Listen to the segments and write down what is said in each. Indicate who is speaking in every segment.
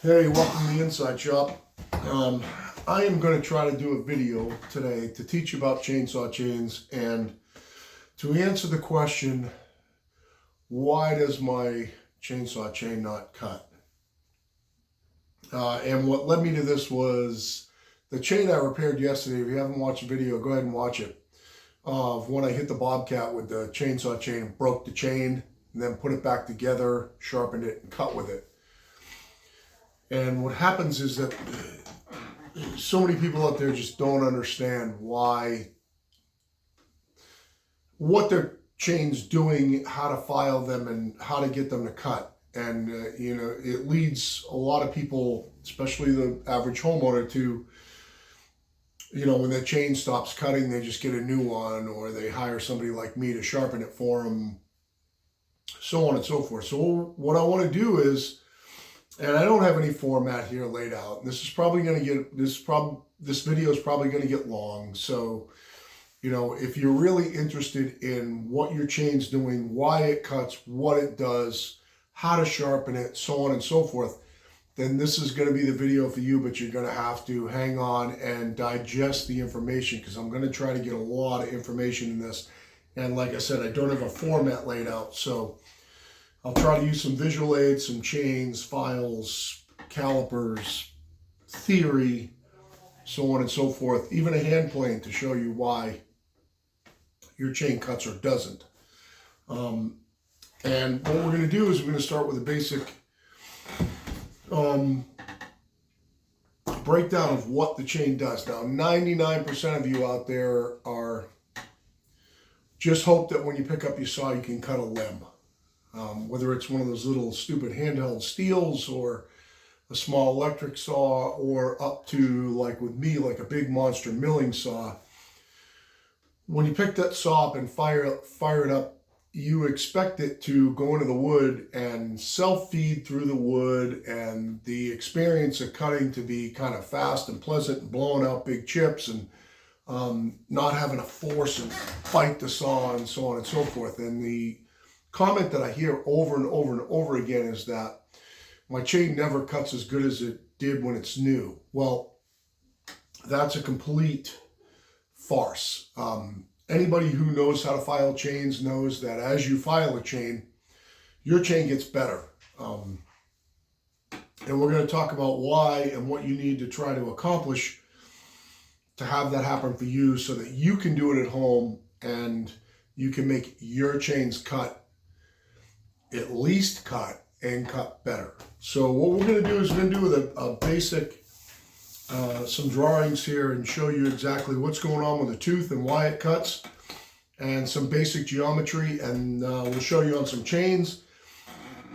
Speaker 1: Hey, welcome to the Inside Shop. I am going to try to do a video today to teach you about chainsaw chains and to answer the question, why does my chainsaw chain not cut? And what led me to this was the chain I repaired yesterday. If you haven't watched the video, go ahead and watch it. Of when I hit the bobcat with the chainsaw chain, broke the chain, and then put it back together, sharpened it, and cut with it. And what happens is that so many people out there just don't understand what their chain's doing, how to file them, and how to get them to cut. And, it leads a lot of people, especially the average homeowner, to, when their chain stops cutting, they just get a new one, or they hire somebody like me to sharpen it for them, so on and so forth. So what I want to do is, and I don't have any format here laid out. This video is probably going to get long. So, if you're really interested in what your chain's doing, why it cuts, what it does, how to sharpen it, so on and so forth, then this is going to be the video for you, but you're going to have to hang on and digest the information, because I'm going to try to get a lot of information in this. And like I said, I don't have a format laid out. So I'll try to use some visual aids, some chains, files, calipers, theory, so on and so forth, even a hand plane to show you why your chain cuts or doesn't. And what we're going to do is we're going to start with a basic breakdown of what the chain does. Now, 99% of you out there are just hope that when you pick up your saw, you can cut a limb. Whether it's one of those little stupid handheld steels or a small electric saw, or up to, like with me, like a big monster milling saw. When you pick that saw up and fire it up, you expect it to go into the wood and self-feed through the wood, and the experience of cutting to be kind of fast and pleasant and blowing out big chips, and not having to force and fight the saw and so on and so forth. And the comment that I hear over and over and over again is that my chain never cuts as good as it did when it's new. Well, that's a complete farce. Anybody who knows how to file chains knows that as you file a chain, your chain gets better. And we're going to talk about why and what you need to try to accomplish to have that happen for you, so that you can do it at home and you can make your chains cut, at least cut, and cut better. So what we're going to do is we're going to do with a basic, some drawings here, and show you exactly what's going on with the tooth and why it cuts, and some basic geometry, and we'll show you on some chains,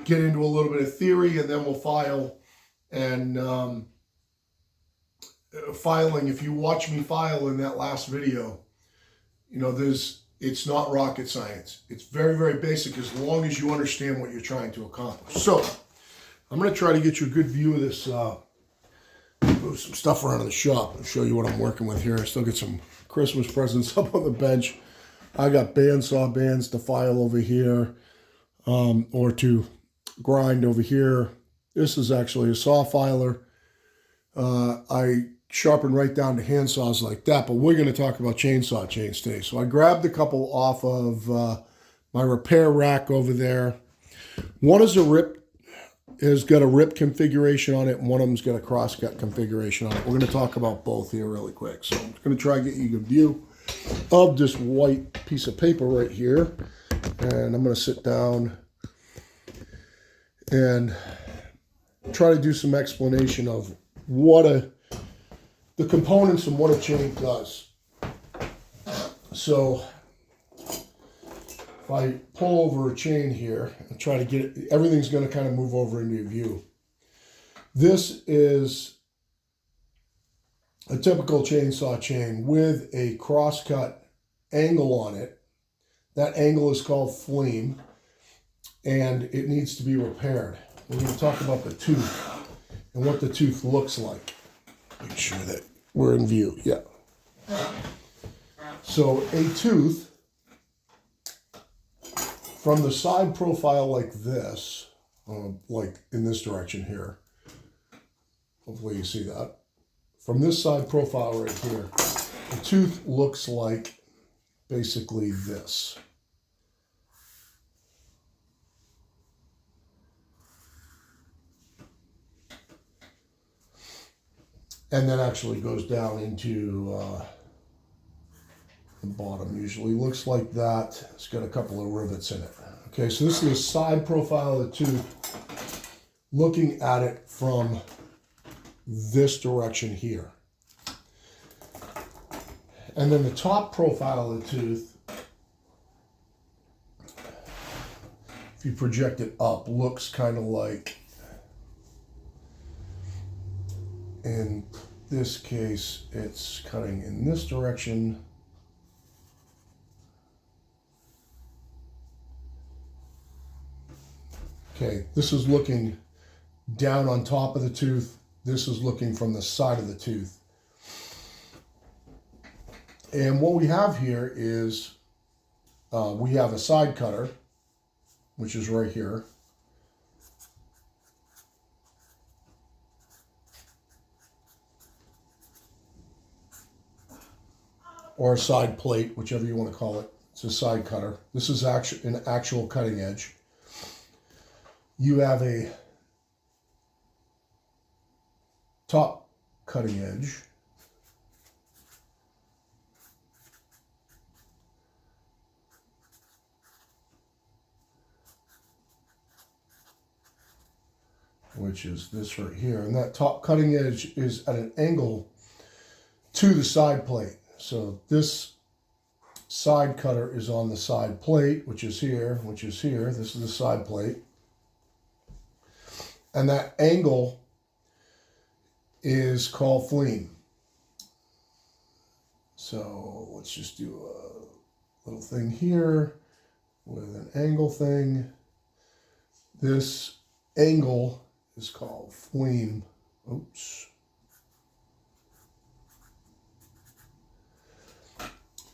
Speaker 1: get into a little bit of theory, and then we'll file. And filing, if you watch me file in that last video, it's not rocket science. It's very, very basic, as long as you understand what you're trying to accomplish. So I'm going to try to get you a good view of this. Move some stuff around in the shop and show you what I'm working with here. I still get some Christmas presents up on the bench. I got bandsaw bands to file over here, or to grind over here. This is actually a saw filer. I sharpen right down to hand saws like that, but we're going to talk about chainsaw chains today. So I grabbed a couple off of my repair rack over there. One is has got a rip configuration on it, and one of them's got a crosscut configuration on it. We're going to talk about both here really quick. So I'm going to try to get you a good view of this white piece of paper right here, and I'm going to sit down and try to do some explanation of the components and what a chain does. So if I pull over a chain here and try to get it, everything's going to kind of move over into your view. This is a typical chainsaw chain with a crosscut angle on it. That angle is called flame, and it needs to be repaired. We're going to talk about the tooth and what the tooth looks like. Make sure that we're in view. Yeah. So a tooth from the side profile like this, like in this direction here, hopefully you see that. From this side profile right here, the tooth looks like basically this. And then actually goes down into the bottom. Usually looks like that. It's got a couple of rivets in it. Okay, so this is the side profile of the tooth, looking at it from this direction here. And then the top profile of the tooth, if you project it up, looks kind of like, in this case, it's cutting in this direction. Okay, this is looking down on top of the tooth. This is looking from the side of the tooth. And what we have here is we have a side cutter, which is right here. Or a side plate, whichever you want to call it. It's a side cutter. This is an actual cutting edge. You have a top cutting edge. Which is this right here. And that top cutting edge is at an angle to the side plate. So this side cutter is on the side plate, which is here, which is here. This is the side plate. And that angle is called fleam. So let's just do a little thing here with an angle thing. This angle is called fleam. Oops.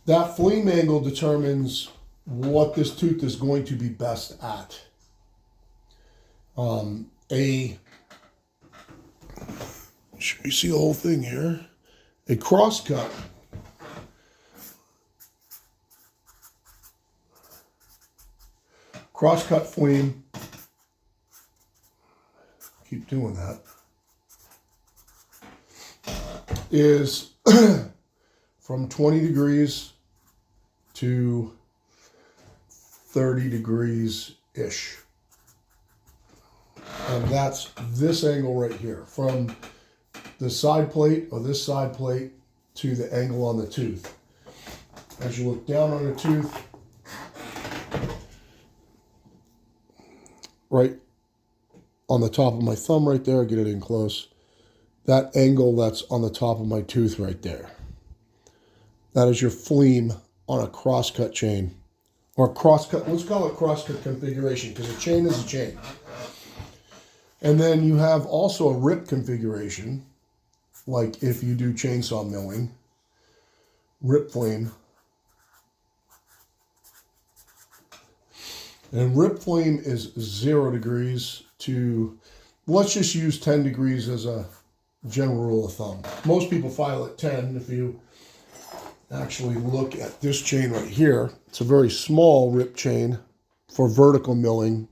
Speaker 1: That fleam angle determines what this tooth is going to be best at. You see the whole thing here? A crosscut fleam, keep doing that, is from 20 degrees to 30 degrees-ish. And that's this angle right here, from the side plate or this side plate to the angle on the tooth. As you look down on the tooth, right on the top of my thumb right there, get it in close, that angle that's on the top of my tooth right there. That is your fleam on a crosscut chain. Or crosscut, let's call it crosscut configuration, because a chain is a chain. And then you have also a rip configuration, like if you do chainsaw milling, rip fleam. And rip fleam is 0 degrees to, let's just use 10 degrees as a general rule of thumb. Most people file at 10. If you actually look at this chain right here, it's a very small rip chain for vertical milling.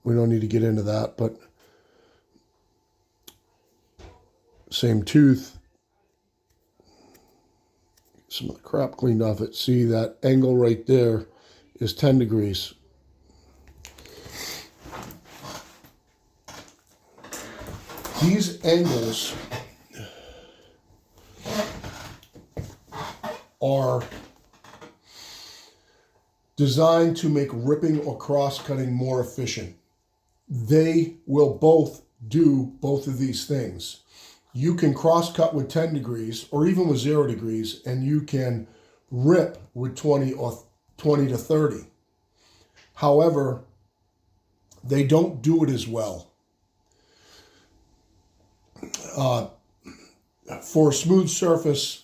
Speaker 1: We don't need to get into that, but same tooth. Some of the crap cleaned off it. See that angle right there is 10 degrees. These angles are designed to make ripping or cross-cutting more efficient. They will both do both of these things. You can cross-cut with 10 degrees or even with 0 degrees, and you can rip with 20 or 20 to 30. However, they don't do it as well. For a smooth surface,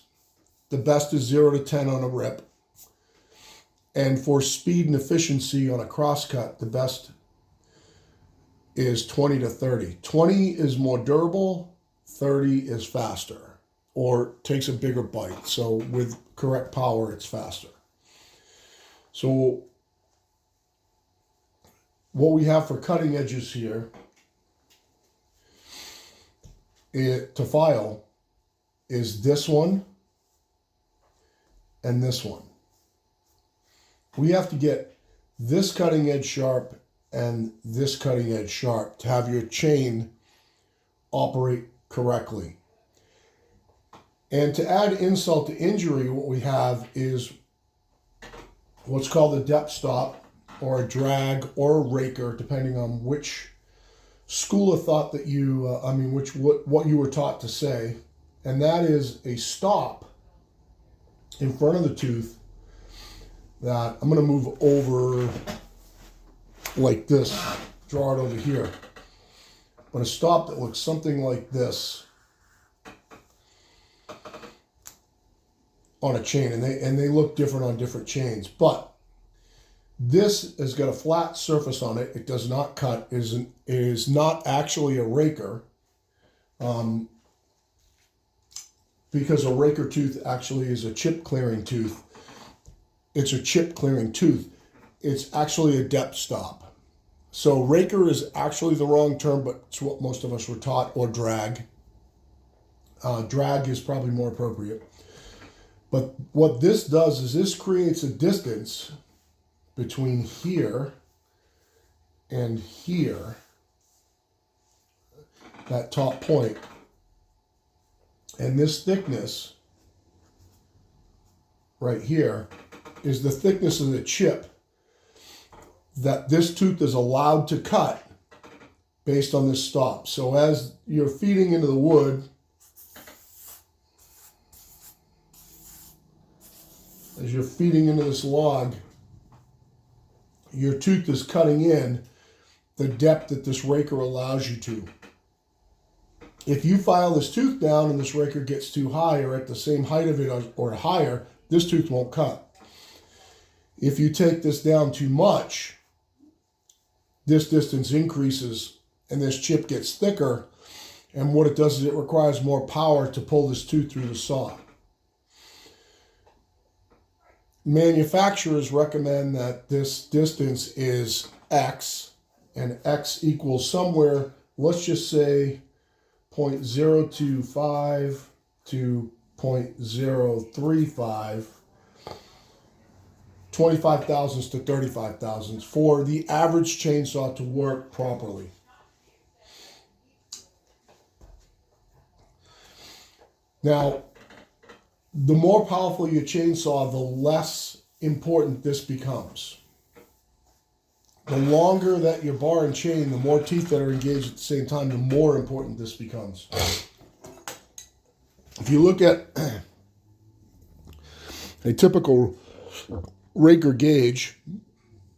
Speaker 1: the best is 0 to 10 on a rip. And for speed and efficiency on a crosscut, the best is 20 to 30. 20 is more durable, 30 is faster or takes a bigger bite. So with correct power, it's faster. So what we have for cutting edges here to file is this one and this one. We have to get this cutting edge sharp and this cutting edge sharp to have your chain operate correctly. And to add insult to injury, what we have is what's called a depth stop or a drag or a raker, depending on which school of thought that you, what you were taught to say. And that is a stop in front of the tooth that I'm going to move over like this, draw it over here. But a stop that looks something like this on a chain, and they look different on different chains. But this has got a flat surface on it. It does not cut. It is not actually a raker, because a raker tooth actually is a chip clearing tooth. It's a chip clearing tooth. It's actually a depth stop. So raker is actually the wrong term, but it's what most of us were taught, or drag. Drag is probably more appropriate. But what this does is this creates a distance between here and here, that top point. And this thickness right here is the thickness of the chip that this tooth is allowed to cut based on this stop. So as you're feeding into the wood, as you're feeding into this log, your tooth is cutting in the depth that this raker allows you to. If you file this tooth down and this raker gets too high or at the same height of it or higher, this tooth won't cut. If you take this down too much, this distance increases and this chip gets thicker, and what it does is it requires more power to pull this tooth through the saw. Manufacturers recommend that this distance is X, and X equals somewhere, let's just say 0.025 to 0.035, 25 thousandths to 35 thousandths for the average chainsaw to work properly. Now, the more powerful your chainsaw, the less important this becomes. The longer that your bar and chain, the more teeth that are engaged at the same time, the more important this becomes. If you look at a typical raker gauge,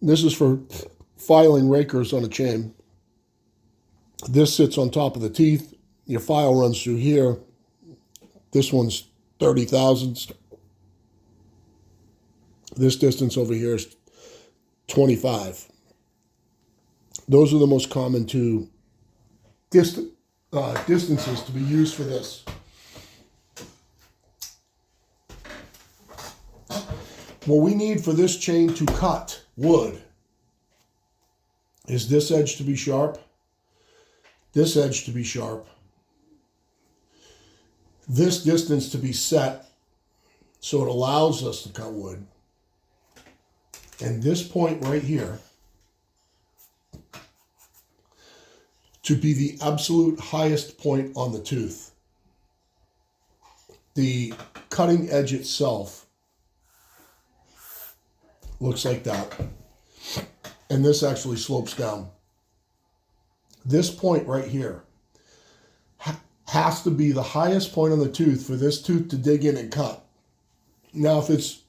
Speaker 1: this is for filing rakers on a chain. This sits on top of the teeth. Your file runs through here. This one's 30 thousandths. This distance over here is 25. Those are the most common two distances to be used for this. What we need for this chain to cut wood is this edge to be sharp, this edge to be sharp, this distance to be set so it allows us to cut wood, and this point right here to be the absolute highest point on the tooth. The cutting edge itself looks like that, and this actually slopes down. This point right here has to be the highest point on the tooth for this tooth to dig in and cut. Now, if it's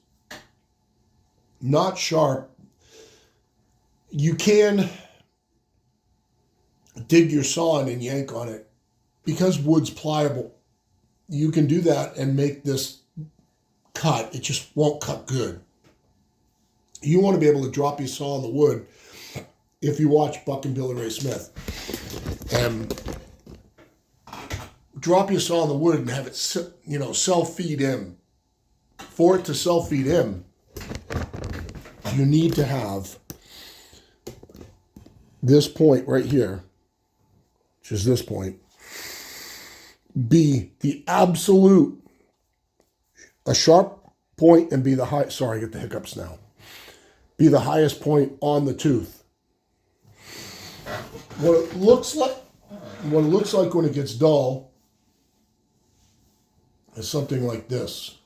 Speaker 1: not sharp, you can dig your saw in and yank on it. Because wood's pliable, you can do that and make this cut. It just won't cut good. You want to be able to drop your saw on the wood if you watch Buck and Billy Ray Smith and drop your saw on the wood and have it, self-feed in. For it to self-feed in, you need to have this point right here, which is this point, be the absolute, a sharp point and be the high, sorry, I get the hiccups now, be the highest point on the tooth. What it looks like when it gets dull is something like this.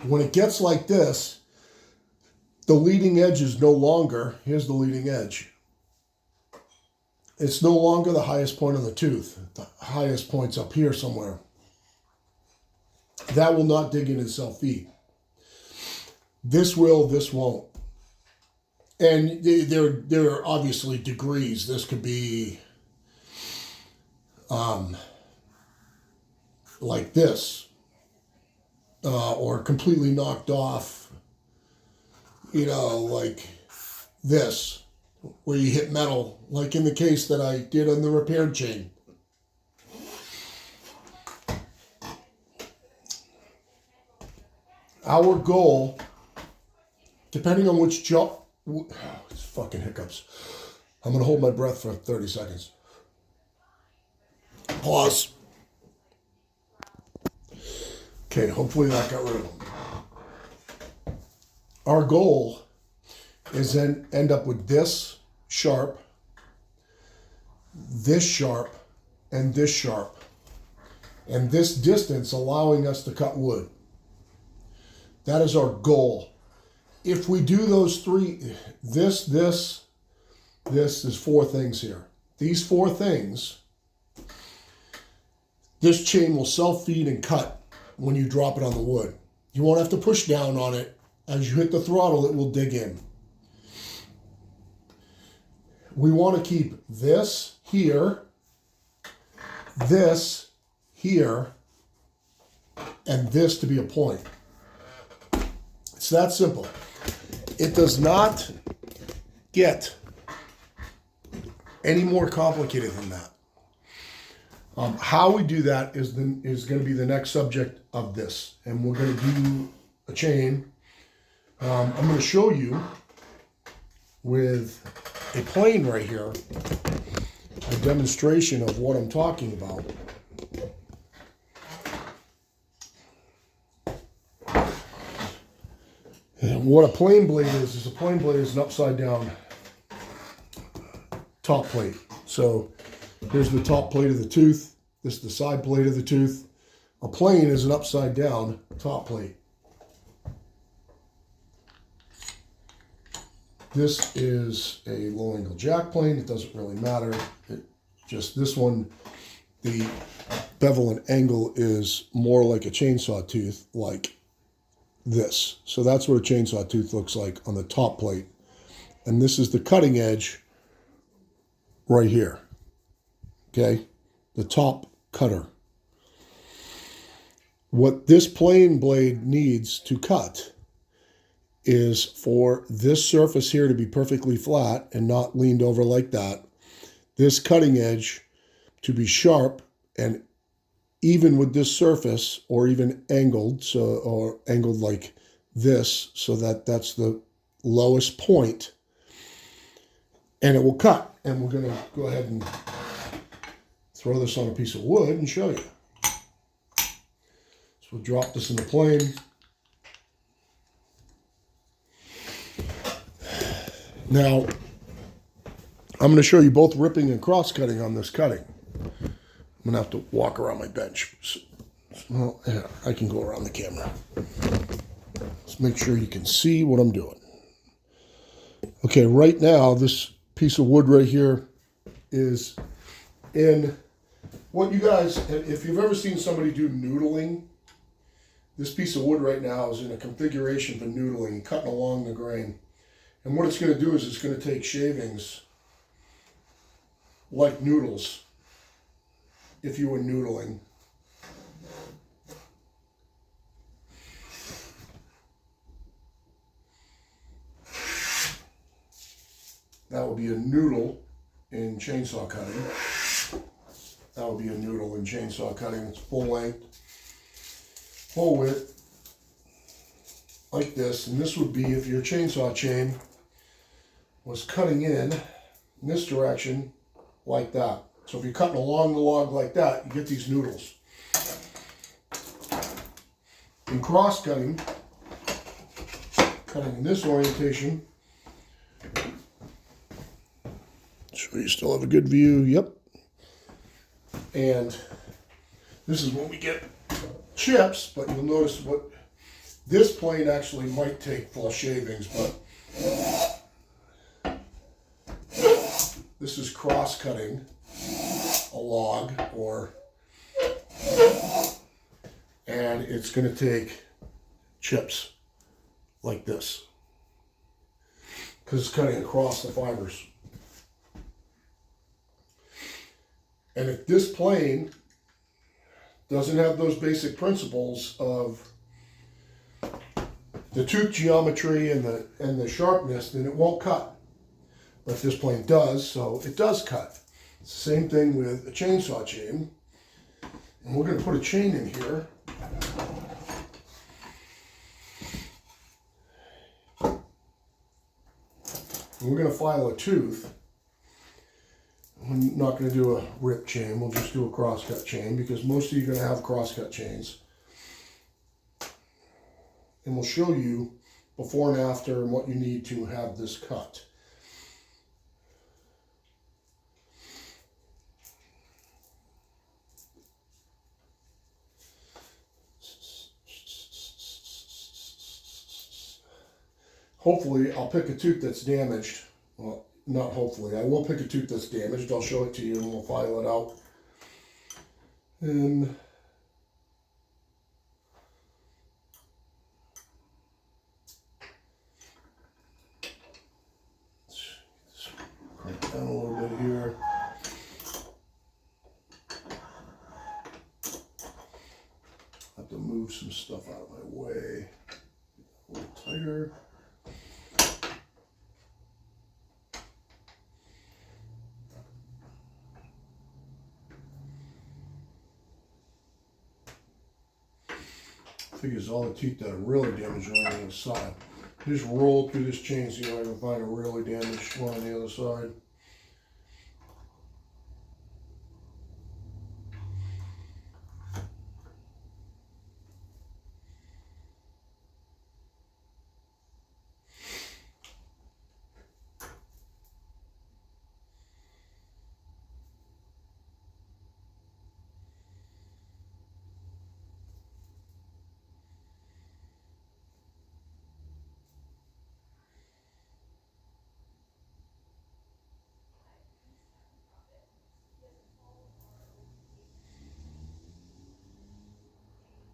Speaker 1: When it gets like this, the leading edge is no longer, here's the leading edge. It's no longer the highest point on the tooth. The highest point's up here somewhere. That will not dig in and self-feed. This will, this won't. And there are obviously degrees. This could be like this. Or completely knocked off, like this, where you hit metal, like in the case that I did on the repaired chain. Our goal, depending on which job, it's fucking hiccups. I'm going to hold my breath for 30 seconds. Pause. Okay, hopefully that got rid of them. Our goal is then end up with this sharp, and this sharp, and this distance allowing us to cut wood. That is our goal. If we do those three, this is four things here. These four things, this chain will self-feed and cut when you drop it on the wood. You won't have to push down on it. As you hit the throttle, it will dig in. We want to keep this here, and this to be a point. It's that simple. It does not get any more complicated than that. How we do that is going to be the next subject of this. And we're going to do a chain. I'm going to show you with a plane right here, a demonstration of what I'm talking about. And what a plane blade is a plane blade is an upside down top plate. So here's the top plate of the tooth. This is the side plate of the tooth. A plane is an upside down top plate. This is a low angle jack plane. It doesn't really matter. This one, the bevel and angle is more like a chainsaw tooth, like this. So that's what a chainsaw tooth looks like on the top plate. And this is the cutting edge right here. Okay, the top cutter. What this plane blade needs to cut is for this surface here to be perfectly flat and not leaned over like that. This cutting edge to be sharp and even with this surface, or even angled, or angled like this, so that that's the lowest point, and it will cut. And we're going to go ahead and throw this on a piece of wood and show you. So we'll drop this in the plane. Now, I'm going to show you both ripping and cross cutting on this cutting. I'm going to have to walk around my bench. Well, yeah, I can go around the camera. Let's make sure you can see what I'm doing. Okay, right now, this piece of wood right here is in what you guys, if you've ever seen somebody do noodling, this piece of wood right now is in a configuration for noodling, cutting along the grain. And what it's going to do is it's going to take shavings like noodles, if you were noodling. That would be a noodle in chainsaw cutting. That would be a noodle in chainsaw cutting. It's full length, full width, like this. And this would be if your chainsaw chain was cutting in this direction like that. So if you're cutting along the log like that, you get these noodles. In cross cutting, cutting in this orientation, so you still have a good view, yep. And this is when we get chips, but you'll notice what this plane actually might take full shavings, but this is cross cutting a log, and it's going to take chips like this because it's cutting across the fibers. And if this plane doesn't have those basic principles of the tooth geometry and the sharpness, then it won't cut. But this plane does, so it does cut. It's the same thing with a chainsaw chain. And we're going to put a chain in here. And we're going to file a tooth. We're not going to do a rip chain, we'll just do a crosscut chain because most of you are going to have crosscut chains. And we'll show you before and after and what you need to have this cut. Hopefully I'll pick a tooth that's damaged. Well, not hopefully. I will pick a tooth that's damaged. I'll show it to you and we'll file it out. And crank down a little bit here. Have to move some stuff out of my way. A little tighter. Figures all the teeth that are really damaged are on the other side. Just roll through this chain so I can find a really damaged one on the other side.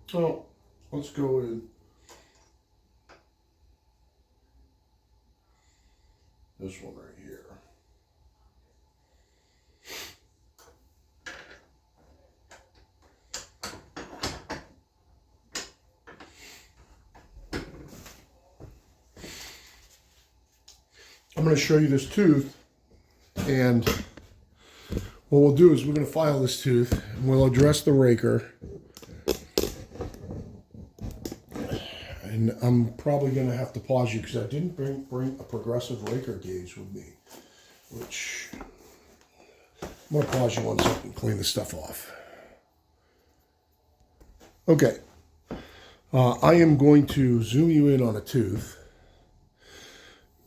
Speaker 1: So let's go with this one right here. I'm going to show you this tooth, and what we'll do is we're going to file this tooth and we'll address the raker. And I'm probably going to have to pause you because I didn't bring a progressive raker gauge with me, which I'm going to pause you 1 second and clean this stuff off. Okay, I am going to zoom you in on a tooth,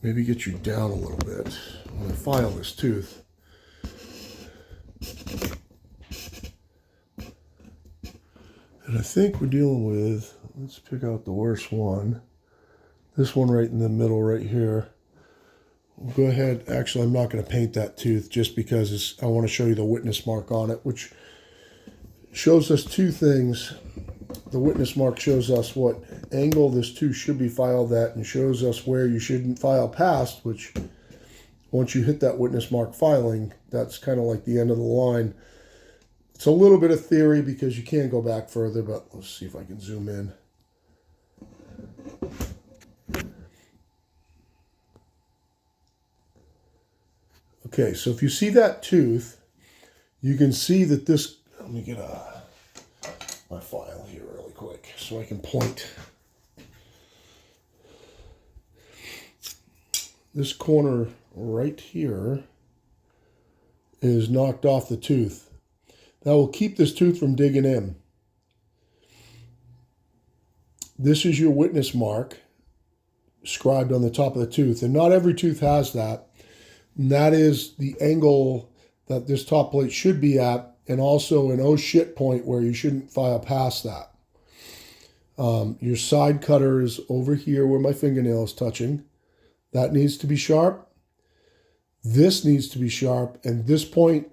Speaker 1: maybe get you down a little bit. I'm going to file this tooth. And I think we're dealing with, let's pick out the worst one. This one right in the middle right here. We'll go ahead, actually I'm not going to paint that tooth just because I want to show you the witness mark on it, which shows us two things. The witness mark shows us what angle this tooth should be filed at and shows us where you shouldn't file past, which once you hit that witness mark filing, that's kind of like the end of the line. It's a little bit of theory because you can go back further, but let's see if I can zoom in. Okay, so if you see that tooth, you can see that this, let me get my file here really quick so I can point. This corner right here is knocked off the tooth. That will keep this tooth from digging in. This is your witness mark scribed on the top of the tooth, and not every tooth has that. And that is the angle that this top plate should be at, and also an oh shit point where you shouldn't file past that. Your side cutter is over here where my fingernail is touching. That needs to be sharp. This needs to be sharp, and this point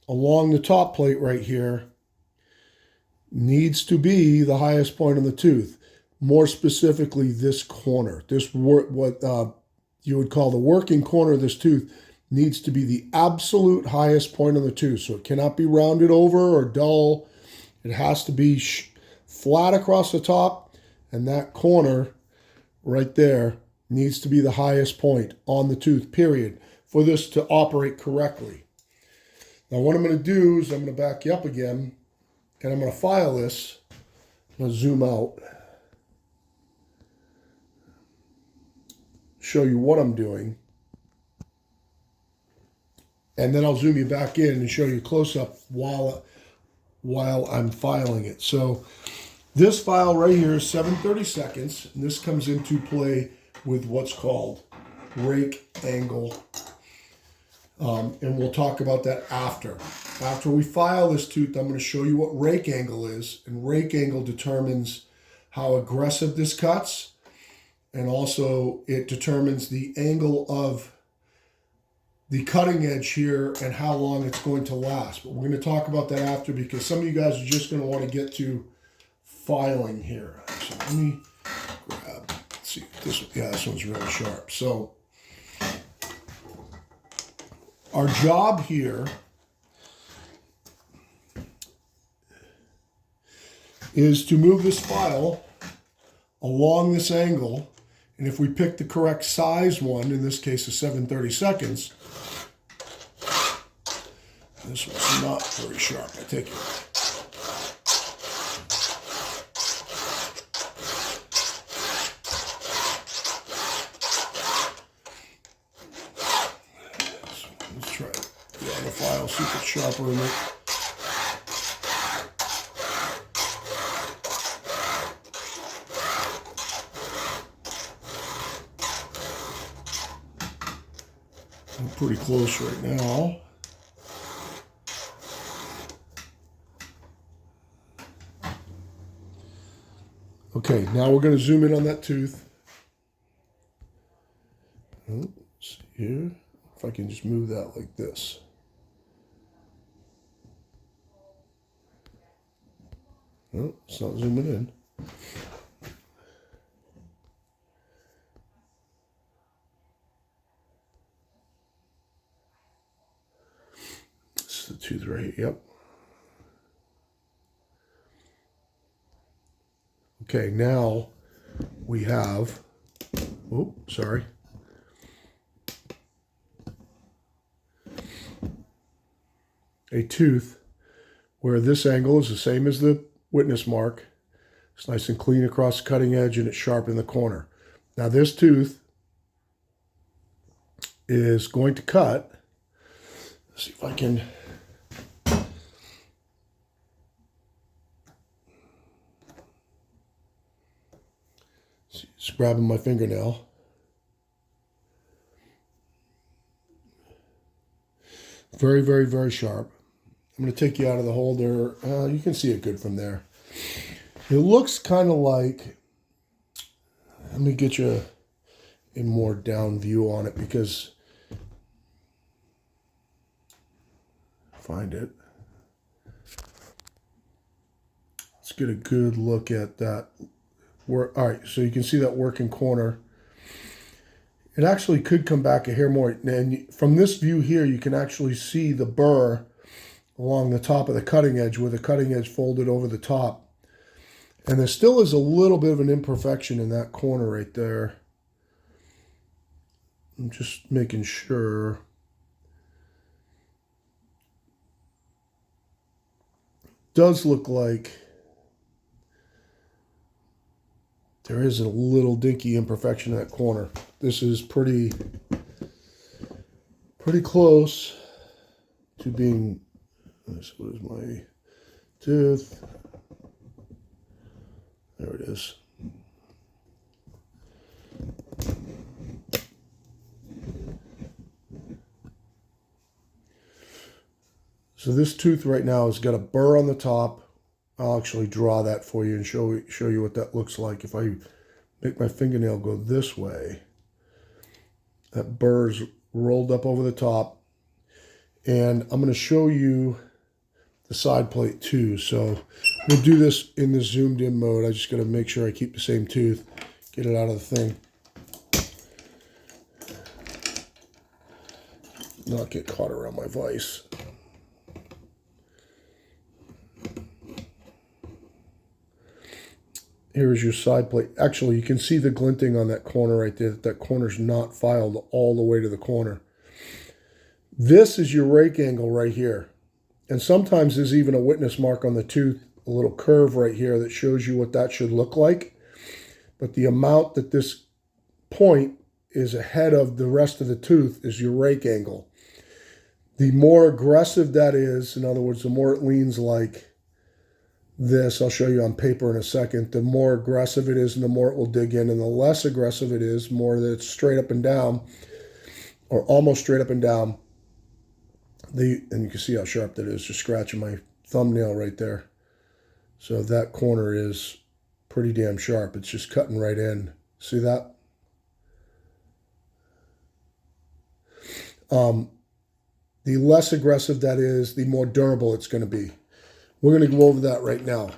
Speaker 1: along the top plate right here needs to be the highest point on the tooth. More specifically, this corner, what you would call the working corner of this tooth, needs to be the absolute highest point on the tooth. So it cannot be rounded over or dull. It has to be flat across the top, and that corner right there needs to be the highest point on the tooth, period, for this to operate correctly. Now what I'm going to do is I'm going to back you up again, and I'm going to file this. I'm going to zoom out, show you what I'm doing, and then I'll zoom you back in and show you close up while I'm filing it. So this file right here is 7/30 seconds, and this comes into play with what's called rake angle. And we'll talk about that after. After we file this tooth, I'm going to show you what rake angle is, and rake angle determines how aggressive this cuts, and also it determines the angle of the cutting edge here and how long it's going to last. But we're going to talk about that after, because some of you guys are just going to want to get to filing here. So let me grab, let's see, this one's really sharp. So our job here is to move this file along this angle, and if we pick the correct size one, in this case a 7/30 seconds, this one's not very sharp, I take it. Let's try it. Yeah, the file, see if it's sharper in it. I'm pretty close right now. Okay, now we're going to zoom in on that tooth. Let's see here. If I can just move that like this. Oh, it's not zooming in. This is the tooth right here. Yep. Okay, now we have, oh, sorry. A tooth where this angle is the same as the witness mark. It's nice and clean across the cutting edge, and it's sharp in the corner. Now this tooth is going to cut. Let's see if I can. Just grabbing my fingernail. Very, very, very sharp. I'm going to take you out of the holder. You can see it good from there. It looks kind of like, let me get you a more down view on it, because find it. Let's get a good look at that. All right, so you can see that working corner. It actually could come back a hair more, and from this view here, you can actually see the burr along the top of the cutting edge, where the cutting edge folded over the top. And there still is a little bit of an imperfection in that corner right there. I'm just making sure. does look like there is a little dinky imperfection in that corner. This is pretty close to being, what is my tooth? There it is. So this tooth right now has got a burr on the top. I'll actually draw that for you and show you what that looks like. If I make my fingernail go this way, that burr's rolled up over the top. And I'm going to show you the side plate too. So we'll do this in the zoomed in mode. I just got to make sure I keep the same tooth, get it out of the thing. Not get caught around my vise. Here is your side plate. Actually, you can see the glinting on that corner right there. That corner's not filed all the way to the corner. This is your rake angle right here. And sometimes there's even a witness mark on the tooth, a little curve right here that shows you what that should look like. But the amount that this point is ahead of the rest of the tooth is your rake angle. The more aggressive that is, in other words, the more it leans like this, I'll show you on paper in a second, the more aggressive it is and the more it will dig in, and the less aggressive it is, more that it's straight up and down, or almost straight up and down. And you can see how sharp that is, just scratching my thumbnail right there. So that corner is pretty damn sharp. It's just cutting right in. See that? The less aggressive that is, the more durable it's going to be. We're going to go over that right now.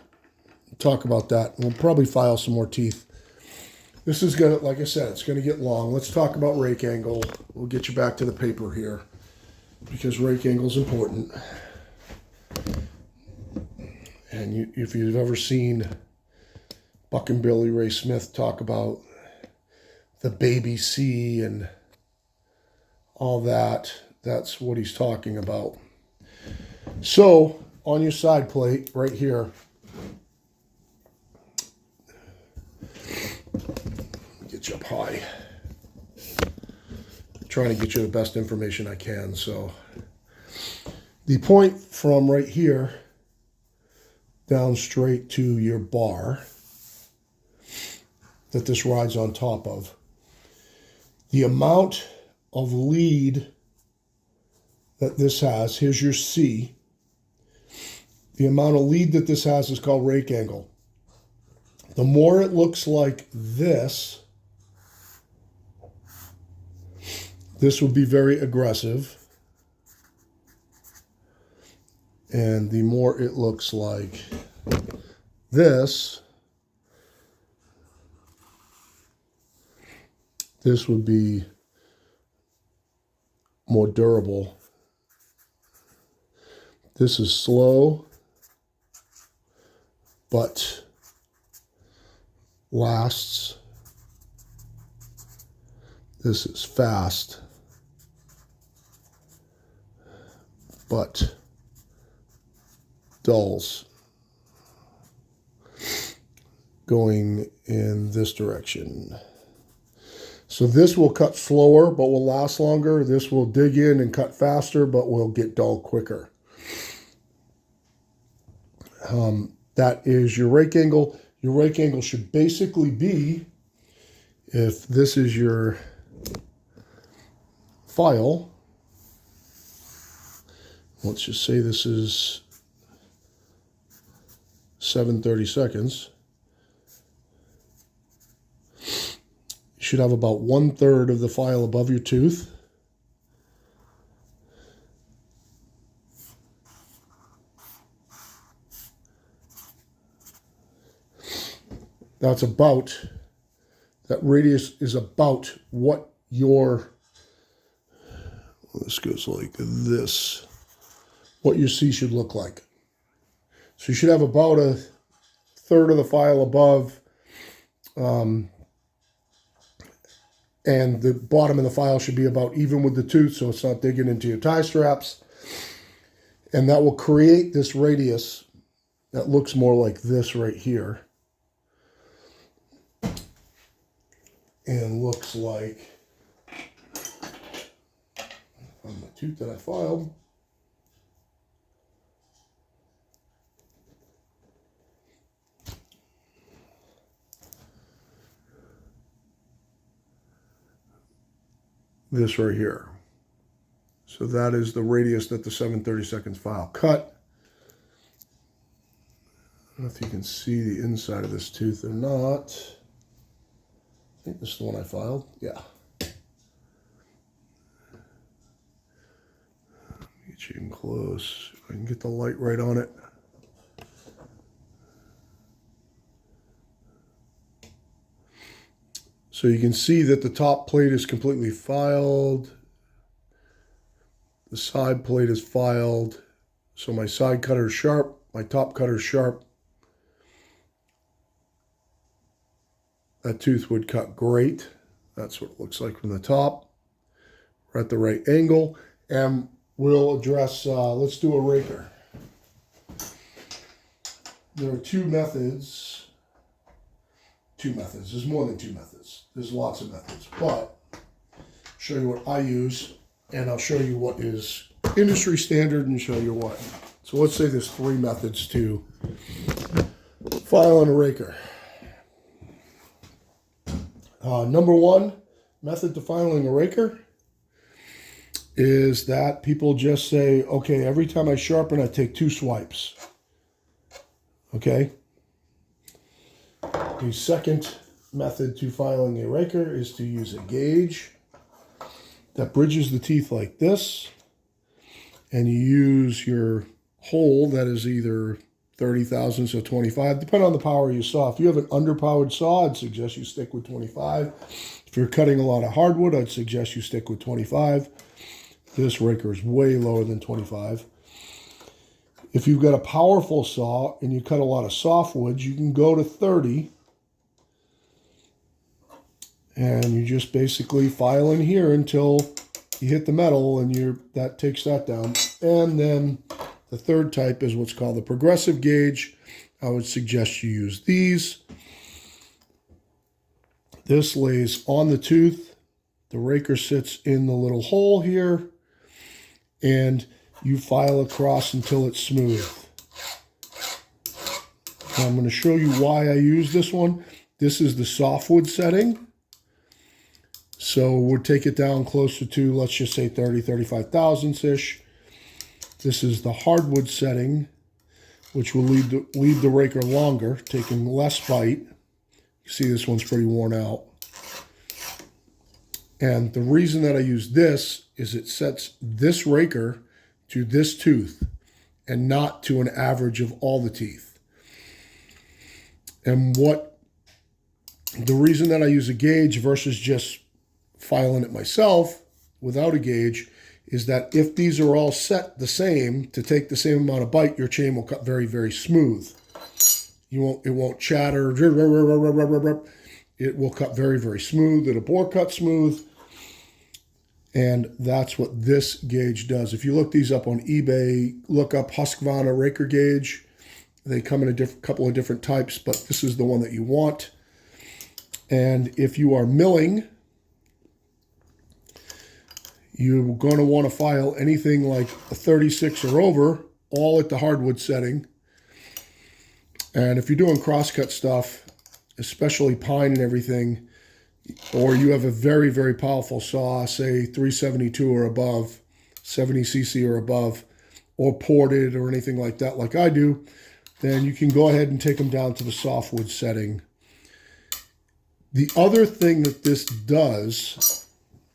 Speaker 1: Talk about that. We'll probably file some more teeth. This is going to, like I said, it's going to get long. Let's talk about rake angle. We'll get you back to the paper here because rake angle is important. And if you've ever seen Buck and Billy Ray Smith talk about the baby C and all that, that's what he's talking about. So, on your side plate, right here, get you up high. I'm trying to get you the best information I can. So, the point from right here down straight to your bar that this rides on top of, the amount of lead that this has, here's your C. The amount of lead that this has is called rake angle. The more it looks like this would be very aggressive. And the more it looks like this would be more durable. This is slow, but lasts. This is fast, but dulls. Going in this direction. So this will cut slower, but will last longer. This will dig in and cut faster, but will get dull quicker. That is your rake angle. Your rake angle should basically be, if this is your file, let's just say this is 7/30 seconds. You should have about 1/3 of the file above your tooth. That's about, that radius is about what your, this goes like this, what your C should look like. So you should have about 1/3 of the file above, and the bottom of the file should be about even with the tooth so it's not digging into your tie straps. And that will create this radius that looks more like this right here. And looks like on the tooth that I filed. This right here. So that is the radius that the 7/32 file cut. I don't know if you can see the inside of this tooth or not. I think this is the one I filed. Yeah. Get you in close. If I can get the light right on it. So you can see that the top plate is completely filed. The side plate is filed. So my side cutter is sharp, my top cutter is sharp. That tooth would cut great. That's what it looks like from the top. We're at the right angle. And we'll address, let's do a raker. There are two methods. There's more than two methods. There's lots of methods. But I'll show you what I use. And I'll show you what is industry standard and show you what. So let's say there's three methods to file on a raker. Number one method to filing a raker is that people just say, okay, every time I sharpen, I take 2 swipes. Okay? The second method to filing a raker is to use a gauge that bridges the teeth like this, and you use your hole that is either 30 thousandths or 25, depending on the power of your saw. If you have an underpowered saw, I'd suggest you stick with 25. If you're cutting a lot of hardwood, I'd suggest you stick with 25. This raker is way lower than 25. If you've got a powerful saw and you cut a lot of softwoods, you can go to 30. And you just basically file in here until you hit the metal, and that takes that down. And then the third type is what's called the progressive gauge. I would suggest you use these. This lays on the tooth. The raker sits in the little hole here, and you file across until it's smooth. Now I'm going to show you why I use this one. This is the softwood setting. So we'll take it down closer to, let's just say 30, 35 thousandths-ish. This is the hardwood setting, which will leave the raker longer, taking less bite. You see this one's pretty worn out. And the reason that I use this is it sets this raker to this tooth and not to an average of all the teeth. And the reason that I use a gauge versus just filing it myself without a gauge is that if these are all set the same to take the same amount of bite, your chain will cut very, very smooth. It won't chatter. It will cut very, very smooth. It'll bore cut smooth. And that's what this gauge does. If you look these up on eBay, look up Husqvarna raker gauge. They come in a couple of different types, but this is the one that you want. And if you are milling, you're going to want to file anything like a 36 or over, all at the hardwood setting. And if you're doing crosscut stuff, especially pine and everything, or you have a very, very powerful saw, say 372 or above, 70 cc or above, or ported or anything like that, like I do, then you can go ahead and take them down to the softwood setting. The other thing that this does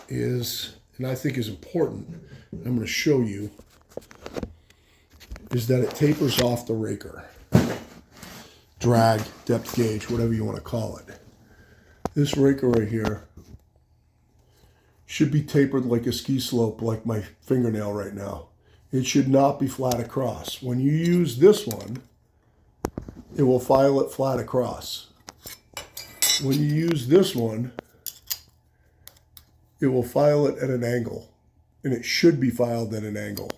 Speaker 1: is, and I think is important, I'm going to show you, is that it tapers off the raker. Drag, depth gauge, whatever you want to call it. This raker right here should be tapered like a ski slope, like my fingernail right now. It should not be flat across. When you use this one, it will file it flat across. When you use this one, it will file it at an angle, and it should be filed at an angle.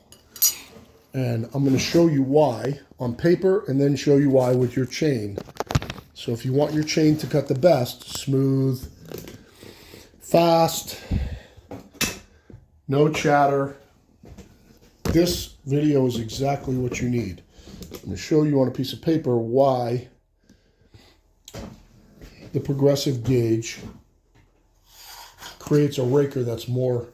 Speaker 1: And I'm going to show you why on paper and then show you why with your chain. So if you want your chain to cut the best, smooth, fast, no chatter, this video is exactly what you need. I'm going to show you on a piece of paper why the progressive gauge creates a raker that's more,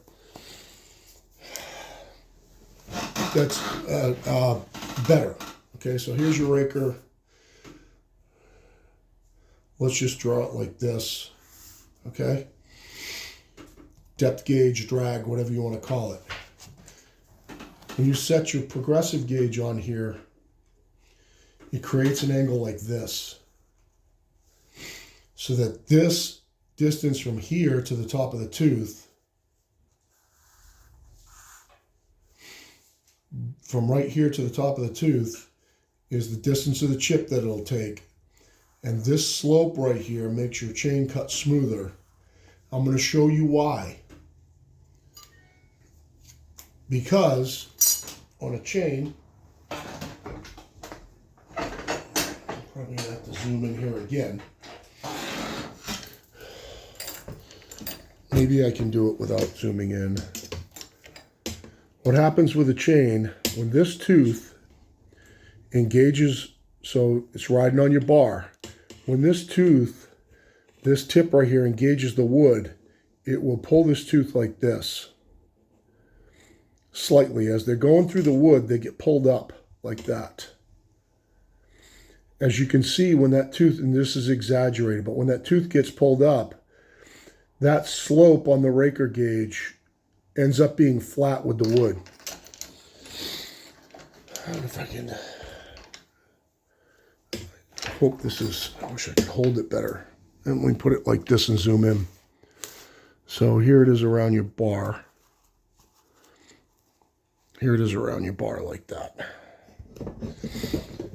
Speaker 1: better. Okay, so here's your raker. Let's just draw it like this. Okay, depth gauge, drag, whatever you want to call it. When you set your progressive gauge on here, it creates an angle like this, so that this distance from here to the top of the tooth, from right here to the top of the tooth, is the distance of the chip that it'll take. And this slope right here makes your chain cut smoother. I'm going to show you why. Because on a chain, probably have to zoom in here again. Maybe I can do it without zooming in. What happens with a chain, when this tooth engages, so it's riding on your bar, when this tooth, this tip right here engages the wood, it will pull this tooth like this. Slightly. As they're going through the wood, they get pulled up like that. As you can see, when that tooth, and this is exaggerated, but when that tooth gets pulled up, that slope on the raker gauge ends up being flat with the wood. I don't know if I can, I hope this is, I wish I could hold it better. And we put it like this and zoom in. So here it is around your bar. Here it is around your bar like that.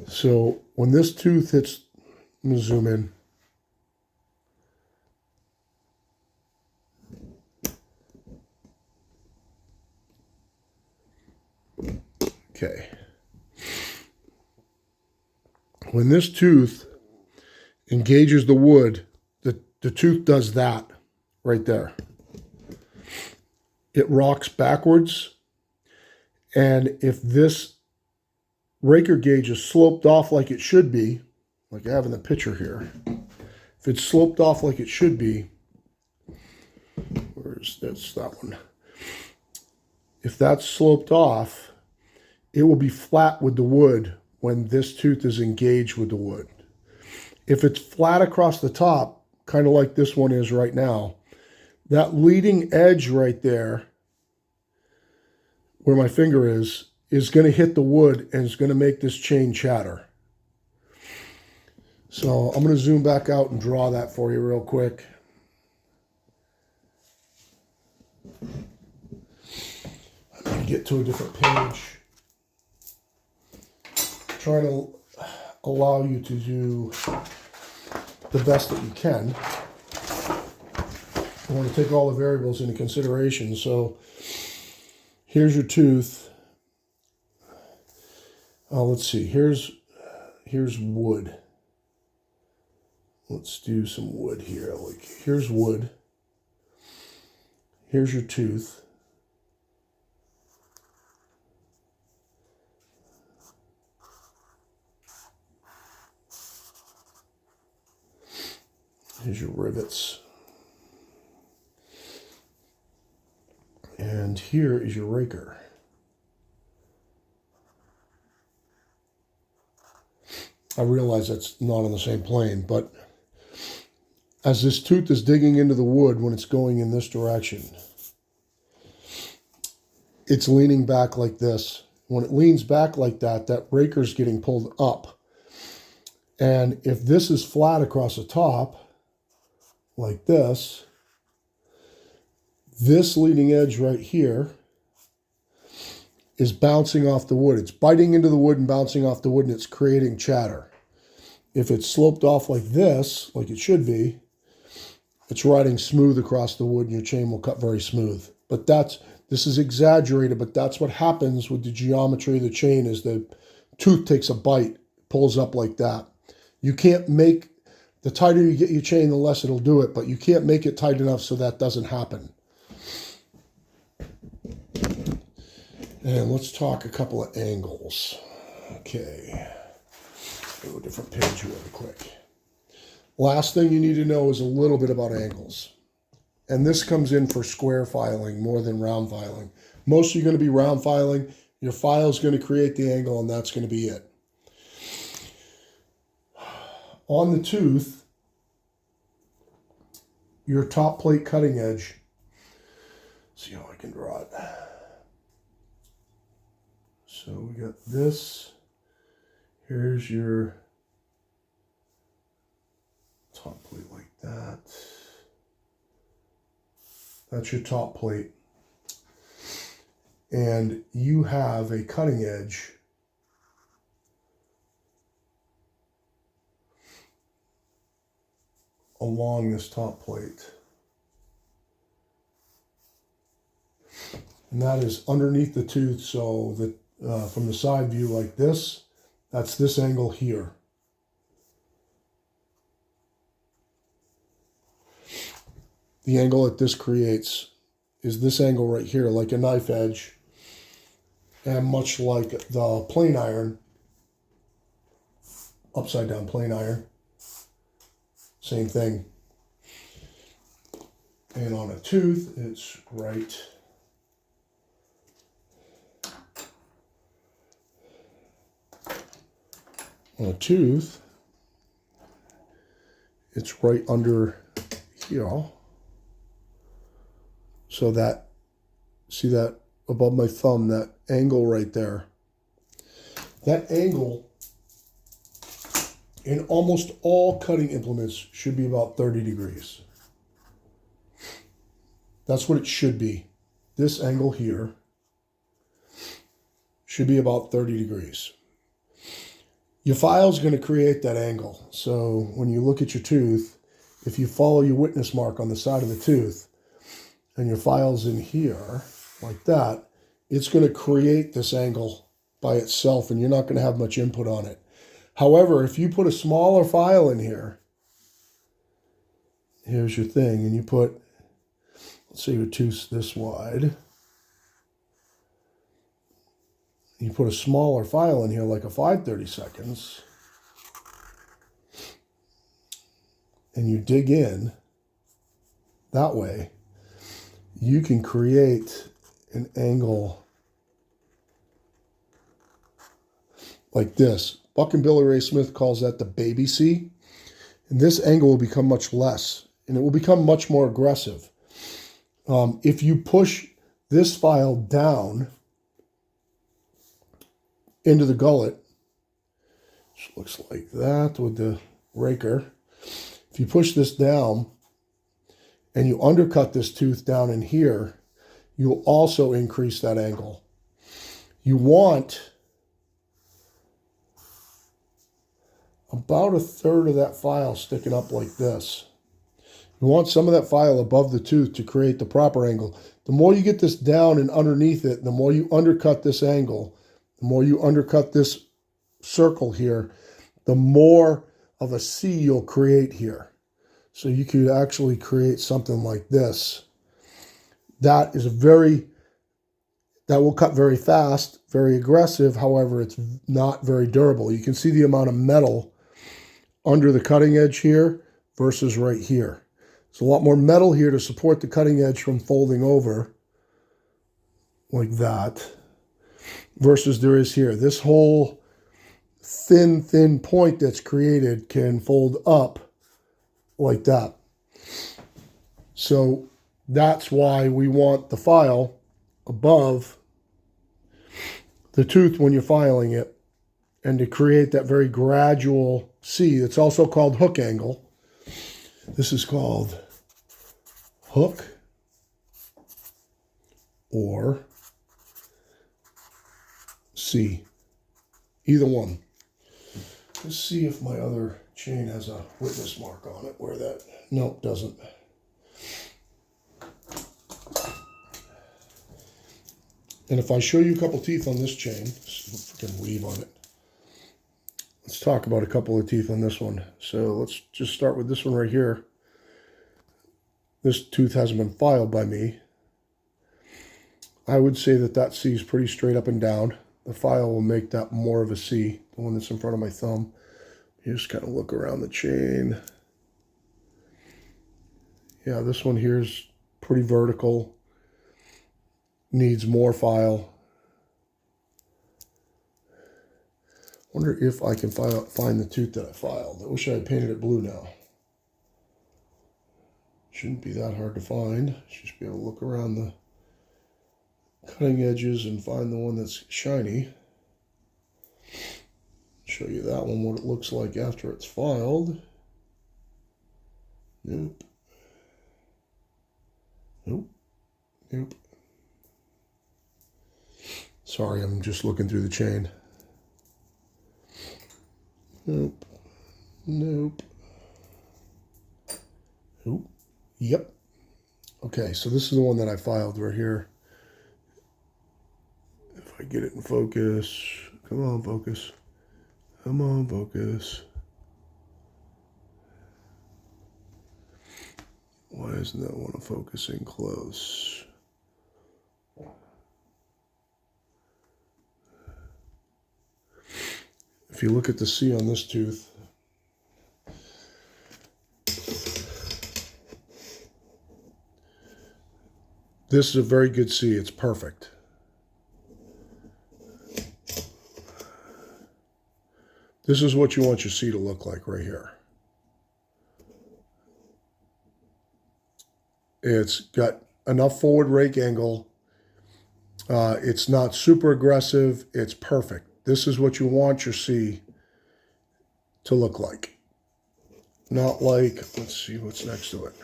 Speaker 1: So when this tooth hits, I'm going to zoom in. Okay. When this tooth engages the wood, the tooth does that right there. It rocks backwards. And if this raker gauge is sloped off like it should be, like I have in the picture here, if it's sloped off like it should be, that's that one. If that's sloped off, it will be flat with the wood when this tooth is engaged with the wood. If it's flat across the top, kind of like this one is right now, that leading edge right there, where my finger is going to hit the wood and is going to make this chain chatter. So I'm going to zoom back out and draw that for you real quick. I'm going to get to a different page. Trying to allow you to do the best that you can. I want to take all the variables into consideration. So here's your tooth. Let's see. Here's wood. Let's do some wood here. Like here's wood. Here's your tooth. Here's your rivets. And here is your raker. I realize that's not on the same plane, but as this tooth is digging into the wood when it's going in this direction, it's leaning back like this. When it leans back like that, that raker's getting pulled up. And if this is flat across the top, like this leading edge right here is bouncing off the wood. It's biting into the wood and bouncing off the wood, and it's creating chatter. If it's sloped off like this, like it should be, it's riding smooth across the wood and your chain will cut very smooth. But this is exaggerated, but that's what happens with the geometry of the chain is the tooth takes a bite, pulls up like that. You can't make, the tighter you get your chain, the less it'll do it, but you can't make it tight enough so that doesn't happen. And let's talk a couple of angles. Okay, go to a different page really quick. Last thing you need to know is a little bit about angles. And this comes in for square filing more than round filing. Most are going to be round filing. Your file is going to create the angle and that's going to be it. On the tooth, your top plate cutting edge, see how I can draw it. So we got this, here's your top plate like that. That's your top plate. And you have a cutting edge along this top plate. And that is underneath the tooth, so that from the side view like this, that's this angle here. The angle that this creates is this angle right here, like a knife edge, and much like the plane iron, upside down plane iron, same thing. And on a tooth, it's right on a tooth, it's right under here. So that, see that above my thumb, that angle right there. That angle in almost all cutting implements should be about 30 degrees. That's what it should be. This angle here should be about 30 degrees. Your file is going to create that angle. So when you look at your tooth, if you follow your witness mark on the side of the tooth and your file's in here like that, it's going to create this angle by itself and you're not going to have much input on it. However, if you put a smaller file in here, here's your thing, and you put, let's say your tooth's this wide. You put a smaller file in here, like a 5/32, and you dig in that way, you can create an angle like this. Buck and Billy Ray Smith calls that the baby C, and this angle will become much less, and it will become much more aggressive. If you push this file down into the gullet, which looks like that with the raker. If you push this down and you undercut this tooth down in here, you will also increase that angle. You want about 1/3 of that file sticking up like this. You want some of that file above the tooth to create the proper angle. The more you get this down and underneath it, the more you undercut this angle, the more you undercut this circle here, the more of a C you'll create here. So you could actually create something like this. That will cut very fast, very aggressive. However, it's not very durable. You can see the amount of metal under the cutting edge here versus right here. There's a lot more metal here to support the cutting edge from folding over like that versus there is here. This whole thin point that's created can fold up like that. So that's why we want the file above the tooth when you're filing it, and to create that very gradual C. It's also called hook angle. This is called hook or C. Either one. Let's see if my other chain has a witness mark on it where that, nope, doesn't. And if I show you a couple teeth on this chain, freaking weave on it. Let's talk about a couple of teeth on this one. So let's just start with this one right here. This tooth hasn't been filed by me. I would say that that C is pretty straight up and down. The file will make that more of a C, the one that's in front of my thumb. You just kind of look around the chain. Yeah, this one here is pretty vertical. Needs more file. Wonder if I can find the tooth that I filed. I wish I had painted it blue now. Shouldn't be that hard to find. Just be able to look around the cutting edges and find the one that's shiny. Show you that one, what it looks like after it's filed. Nope. Nope. Nope. Sorry, I'm just looking through the chain. Nope. Nope. Nope. Yep. Okay, so this is the one that I filed right here. If I get it in focus. Come on, focus. Come on, focus. Why isn't that one focusing close? If you look at the C on this tooth, this is a very good C. It's perfect. This is what you want your C to look like right here. It's got enough forward rake angle. It's not super aggressive. It's perfect. This is what you want your C to look like. Not like, let's see what's next to it.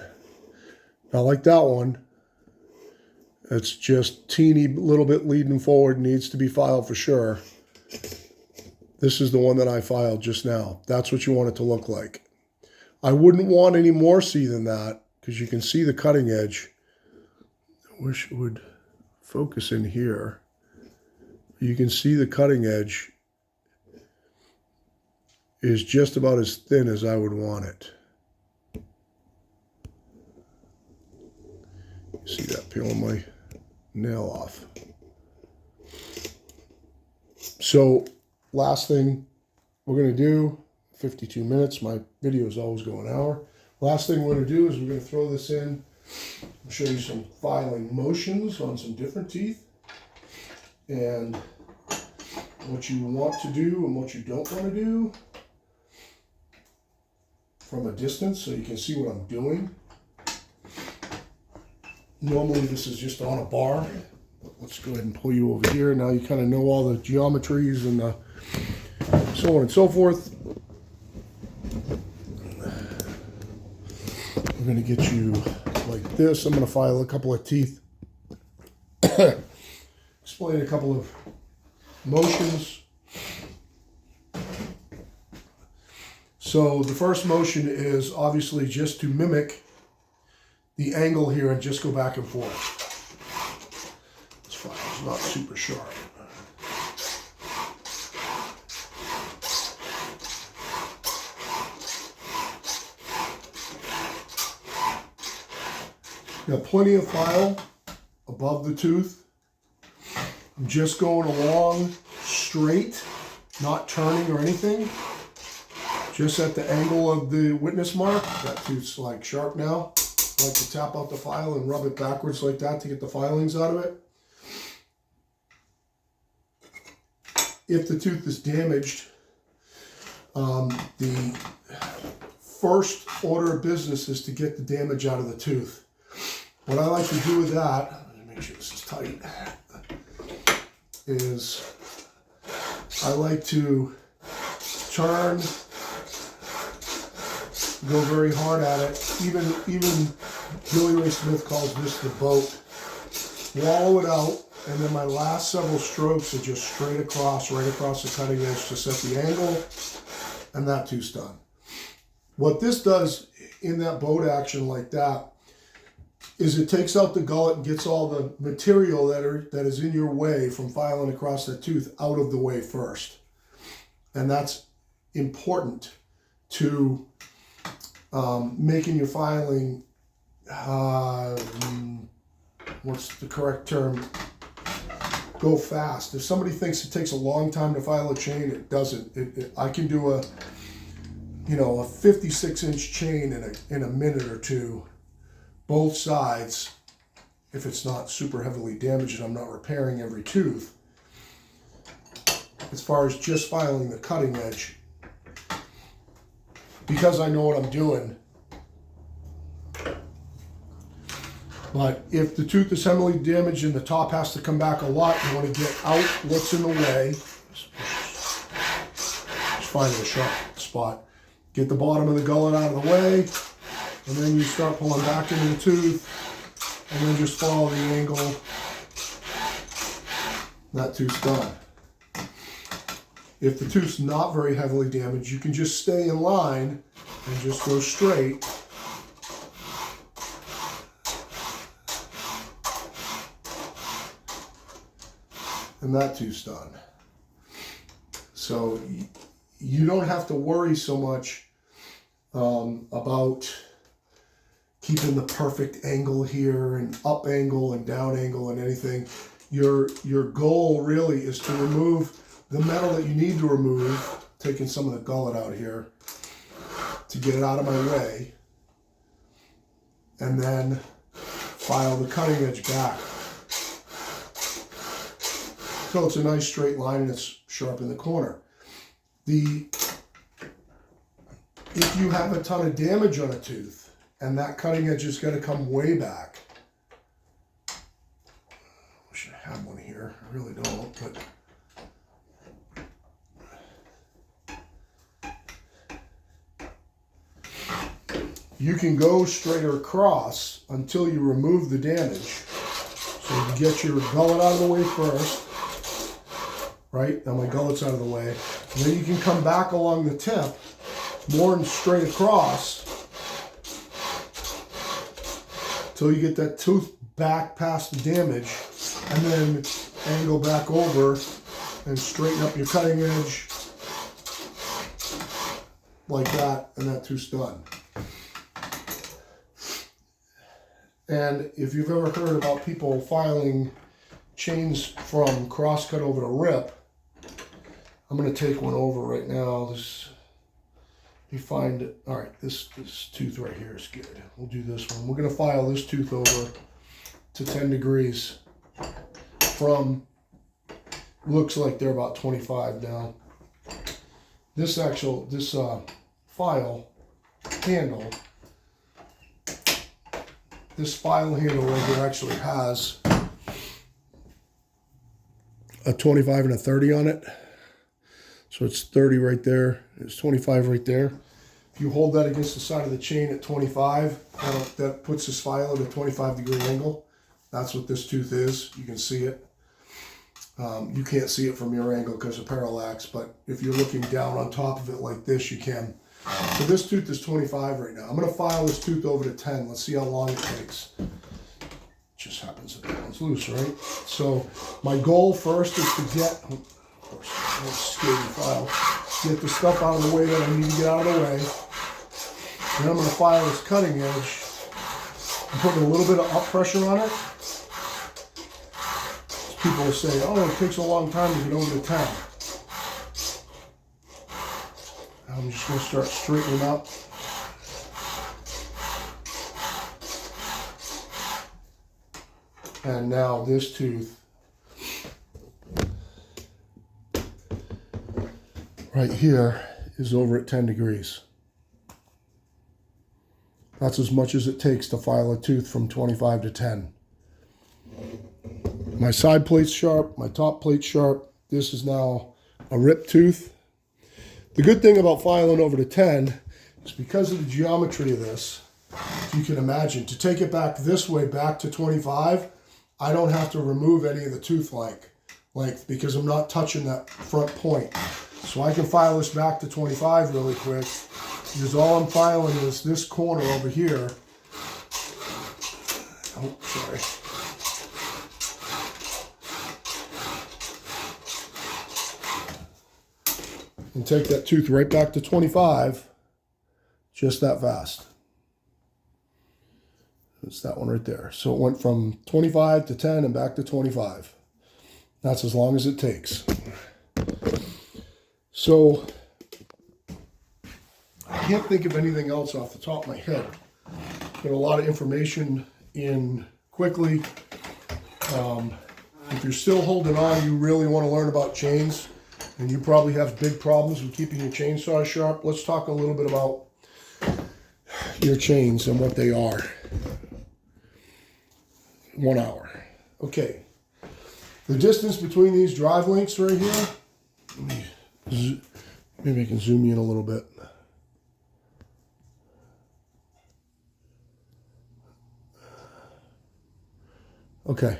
Speaker 1: Not like that one. It's just teeny little bit leading forward, needs to be filed for sure. This is the one that I filed just now. That's what you want it to look like. I wouldn't want any more C than that because you can see the cutting edge. I wish it would focus in here. You can see the cutting edge is just about as thin as I would want it. You see that peeling my nail off. So last thing we're going to do, 52 minutes. My videos always go an hour. Last thing we're going to do is we're going to throw this in. I'll show you some filing motions on some different teeth and what you want to do and what you don't want to do from a distance so you can see what I'm doing. Normally this is just on a bar. Let's go ahead and pull you over here. Now you kind of know all the geometries and so on and so forth. We're going to get you like this. I'm going to file a couple of teeth. Explain a couple of motions. So the first motion is obviously just to mimic the angle here and just go back and forth. This file is not super sharp. Got plenty of file above the tooth. I'm just going along straight, not turning or anything. Just at the angle of the witness mark. That tooth's like sharp now. I like to tap out the file and rub it backwards like that to get the filings out of it. If the tooth is damaged, the first order of business is to get the damage out of the tooth. What I like to do with that, let me make sure this is tight, is I like to turn, go very hard at it. Even Billy Ray Smith calls this the boat. Wallow it out, and then my last several strokes are just straight across, right across the cutting edge to set the angle, and that tooth's done. What this does in that boat action like that, is it takes out the gullet and gets all the material that is in your way from filing across the tooth out of the way first. And that's important to making your filing, what's the correct term, go fast. If somebody thinks it takes a long time to file a chain, it doesn't. I can do a 56-inch chain in a minute or two, both sides, if it's not super heavily damaged and I'm not repairing every tooth. As far as just filing the cutting edge, because I know what I'm doing. But if the tooth is heavily damaged and the top has to come back a lot, you want to get out what's in the way. Just finding a sharp spot. Get the bottom of the gullet out of the way, and then you start pulling back into the tooth, and then just follow the angle. That tooth's done. If the tooth's not very heavily damaged, you can just stay in line and just go straight. And that tooth's done. So you don't have to worry so much about keeping the perfect angle here and up angle and down angle and anything. Your goal really is to remove the metal that you need to remove, taking some of the gullet out here to get it out of my way, and then file the cutting edge back. So it's a nice straight line and it's sharp in the corner. If you have a ton of damage on a tooth and that cutting edge is going to come way back, I wish I had one here. I really don't, but you can go straighter across until you remove the damage. So you get your gullet out of the way first. Right, now my gullet's out of the way. And then you can come back along the tip, more and straight across, till you get that tooth back past the damage, and then angle back over and straighten up your cutting edge like that, and that tooth's done. And if you've ever heard about people filing chains from crosscut over to rip, I'm going to take one over right now. All right, this tooth right here is good. We'll do this one. We're going to file this tooth over to 10 degrees from, looks like they're about 25 now. This file handle, this file handle right here actually has a 25 and a 30 on it. So it's 30 right there, it's 25 right there. If you hold that against the side of the chain at 25, that puts this file at a 25-degree angle. That's what this tooth is. You can see it. You can't see it from your angle because of parallax, but if you're looking down on top of it like this, you can. So this tooth is 25 right now. I'm going to file this tooth over to 10. Let's see how long it takes. Just happens that that one's loose, right? So my goal first is to get, of course, skating file, get the stuff out of the way that I need to get out of the way. Then I'm going to file this cutting edge. I'm putting a little bit of up pressure on it. People will say, oh, it takes a long time to get over to 10. I'm just going to start straightening up. And now this tooth right here is over at 10 degrees. That's as much as it takes to file a tooth from 25 to 10. My side plate's sharp, my top plate's sharp. This is now a rip tooth. The good thing about filing over to 10 is because of the geometry of this, you can imagine, to take it back this way, back to 25, I don't have to remove any of the tooth length because I'm not touching that front point. So I can file this back to 25 really quick because all I'm filing is this corner over here. Oh, sorry. And take that tooth right back to 25, just that fast. It's that one right there. So it went from 25 to 10 and back to 25. That's as long as it takes. So I can't think of anything else off the top of my head. Get a lot of information in quickly. If you're still holding on, you really want to learn about chains, and you probably have big problems with keeping your chainsaw sharp. Let's talk a little bit about your chains and what they are. 1 hour. Okay. The distance between these drive links right here, maybe I can zoom you in a little bit. Okay.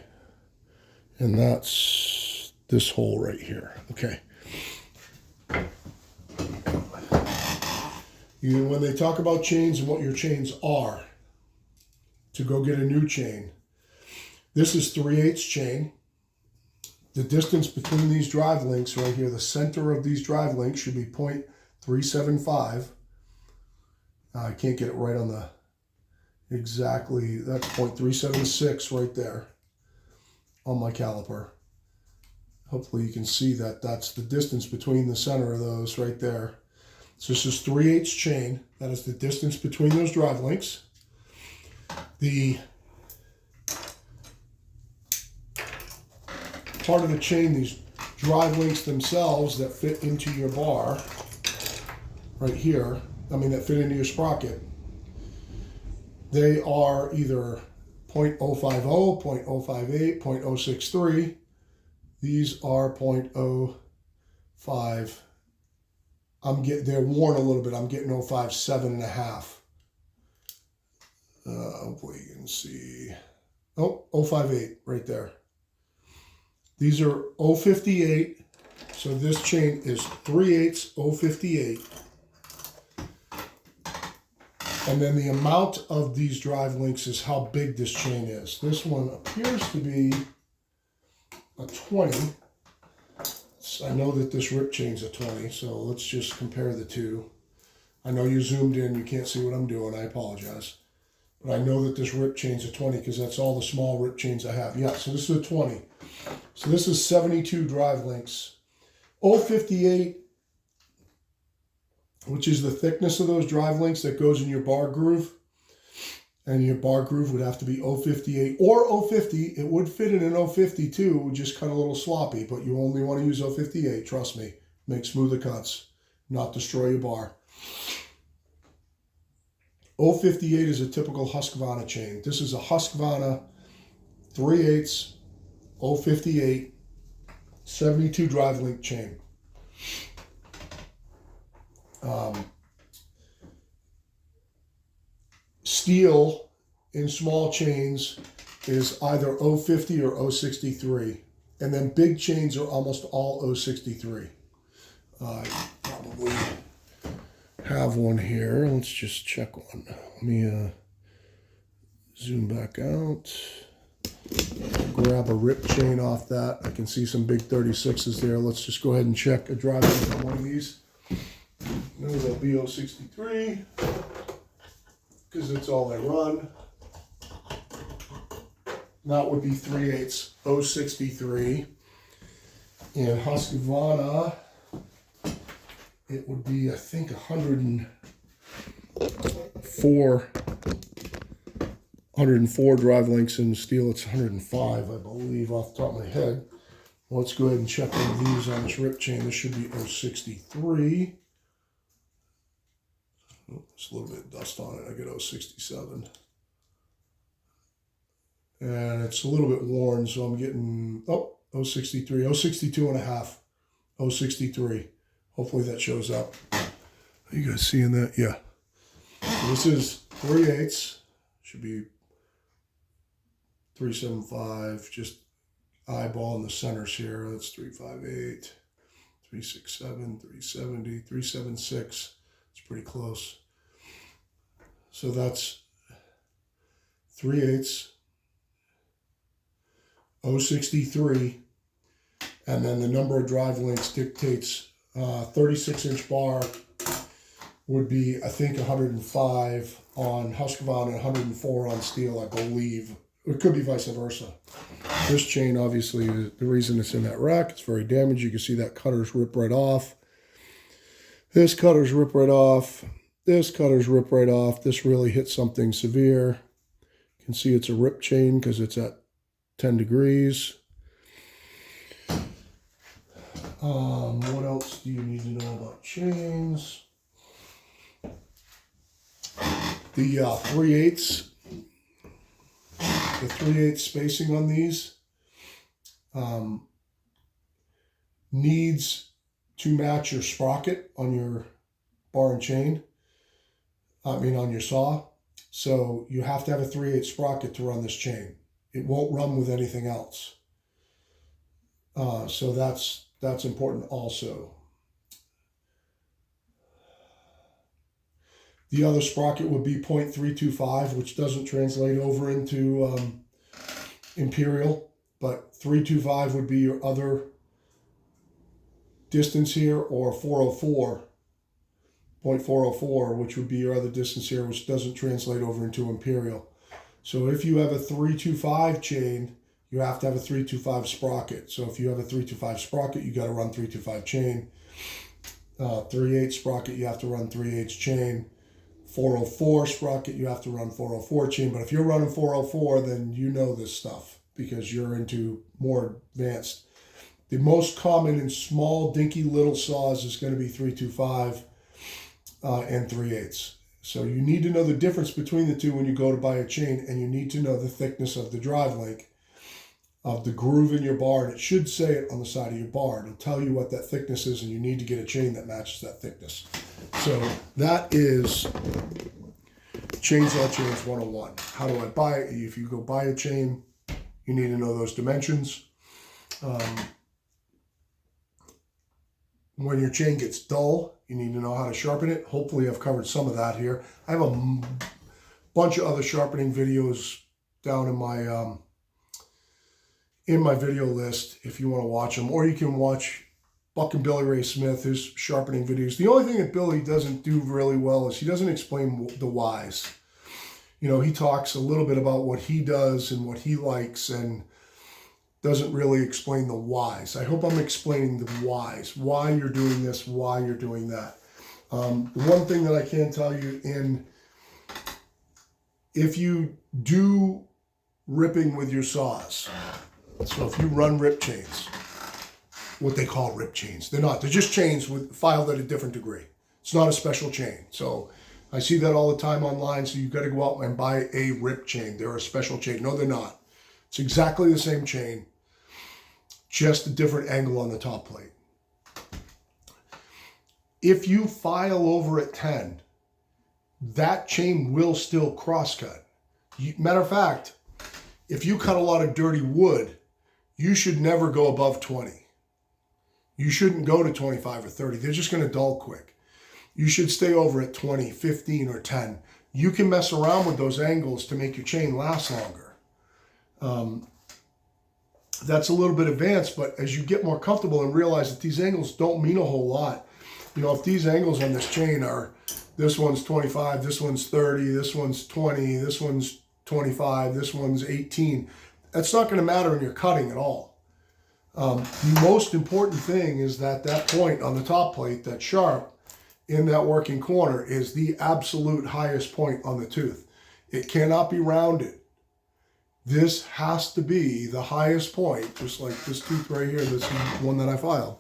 Speaker 1: And that's this hole right here. Okay. When they talk about chains and what your chains are, to go get a new chain, this is 3/8 chain. The distance between these drive links right here, the center of these drive links should be 0.375. I can't get it right on the exactly, that's 0.376 right there on my caliper. Hopefully you can see that that's the distance between the center of those right there. So this is 3/8 chain. That is the distance between those drive links. The part of the chain, these drive links themselves that fit into your bar right here, that fit into your sprocket, they are either 0.050, 0.058, 0.063. These are 0.05. They're worn a little bit. I'm getting 0.57.5. Hopefully you can see. Oh, 0.58 right there. These are 0.58. So this chain is 3/8 0.58. And then the amount of these drive links is how big this chain is. This one appears to be a 20. I know that this rip chain's a 20, so let's just compare the two. I know you zoomed in, you can't see what I'm doing, I apologize. But I know that this rip chain's a 20 because that's all the small rip chains I have. Yeah, so this is a 20. So this is 72 drive links. 0.58, which is the thickness of those drive links that goes in your bar groove. And your bar groove would have to be 0.58 or 0.50. It would fit in an 0.50 too, it would just cut a little sloppy, but you only want to use 0.58, trust me. Make smoother cuts, not destroy your bar. 0.58 is a typical Husqvarna chain. This is a Husqvarna 3/8 0.58 72 drive link chain. Steel in small chains is either 0.50 or 0.63, and then big chains are almost all 0.63. I probably have one here. Let's just check one. Let me zoom back out. Grab a rip chain off that. I can see some big 36s there. Let's just go ahead and check a drive link on one of these. No, they'll be 0.63 because that's all I run. That would be 3/8 0.63. And Husqvarna, it would be, I think, 104 drive links in steel. It's 105, I believe, off the top of my head. Let's go ahead and check one of these on this rip chain. This should be 0.63. Oh, there's a little bit of dust on it. I get 0.67. And it's a little bit worn, so I'm getting, 0.63, 0.62.5, 0.63. Hopefully that shows up. Are you guys seeing that? Yeah. So this is 3/8. Should be 3.75. Just eyeball in the centers here. That's 3.58, 3.67, 3.70, 3.76. It's pretty close. So that's 3/8 063, and then the number of drive links dictates 36-inch bar would be, I think, 105 on Husqvarna and 104 on steel, I believe. It could be vice versa. This chain, obviously, the reason it's in that rack, it's very damaged. You can see that cutter's rip right off. This cutter's rip right off. This cutter's rip right off. This really hit something severe. You can see it's a rip chain because it's at 10 degrees. What else do you need to know about chains? The 3/8, the 3/8 spacing on these needs to match your sprocket on your bar and chain. On your saw. So you have to have a 3/8 sprocket to run this chain. It won't run with anything else. So that's important also. The other sprocket would be 0.325, which doesn't translate over into imperial, but 325 would be your other distance here, or 0.404, which would be your other distance here, which doesn't translate over into imperial. So if you have a 325 chain, you have to have a 325 sprocket. So if you have a 325 sprocket, you got to run 325 chain. 3/8 sprocket, you have to run 3/8 chain. 404 sprocket, you have to run 404 chain. But if you're running 404, then you know this stuff because you're into more advanced. The most common in small, dinky little saws is going to be 325 and 3/8. So you need to know the difference between the two when you go to buy a chain, and you need to know the thickness of the drive link, of the groove in your bar, and it should say it on the side of your bar. It'll tell you what that thickness is, and you need to get a chain that matches that thickness. So that is Chainsaw Chains 101. How do I buy it? If you go buy a chain, you need to know those dimensions. When your chain gets dull, you need to know how to sharpen it. Hopefully I've covered some of that here. I have a bunch of other sharpening videos down in my video list if you want to watch them, or you can watch Buck and Billy Ray Smith, his sharpening videos. The only thing that Billy doesn't do really well is he doesn't explain the whys. You know, he talks a little bit about what he does and what he likes and doesn't really explain the whys. I hope I'm explaining the whys, why you're doing this, why you're doing that. The one thing that I can tell you, if you do ripping with your saws, so if you run rip chains, what they call rip chains, they're not, they're just chains filed at a different degree. It's not a special chain. So I see that all the time online, so you've got to go out and buy a rip chain. They're a special chain. No, they're not. It's exactly the same chain, just a different angle on the top plate. If you file over at 10, that chain will still crosscut. Matter of fact, if you cut a lot of dirty wood, you should never go above 20. You shouldn't go to 25 or 30. They're just going to dull quick. You should stay over at 20, 15, or 10. You can mess around with those angles to make your chain last longer. That's a little bit advanced, but as you get more comfortable and realize that these angles don't mean a whole lot. You know, if these angles on this chain are, this one's 25, this one's 30, this one's 20, this one's 25, this one's 18, that's not going to matter in your cutting at all. The most important thing is that point on the top plate, that sharp in that working corner, is the absolute highest point on the tooth. It cannot be rounded. This has to be the highest point, just like this tooth right here, this one that I filed.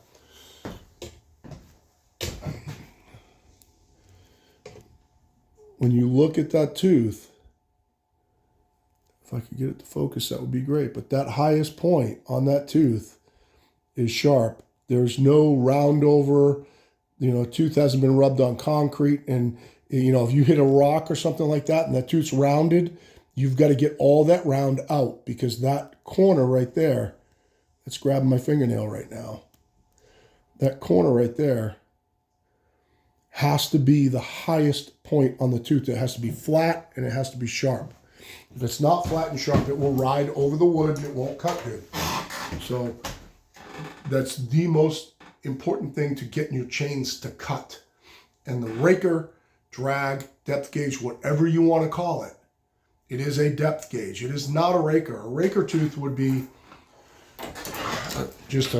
Speaker 1: When you look at that tooth, if I could get it to focus, that would be great. But that highest point on that tooth is sharp. There's no round over. You know, a tooth hasn't been rubbed on concrete. And, you know, if you hit a rock or something like that and that tooth's rounded, you've got to get all that round out, because that corner right there, it's grabbing my fingernail right now. That corner right there has to be the highest point on the tooth. It has to be flat and it has to be sharp. If it's not flat and sharp, it will ride over the wood and it won't cut good. So that's the most important thing to getting your chains to cut. And the raker, drag, depth gauge, whatever you want to call it, it is a depth gauge. It is not a raker. A raker tooth would be just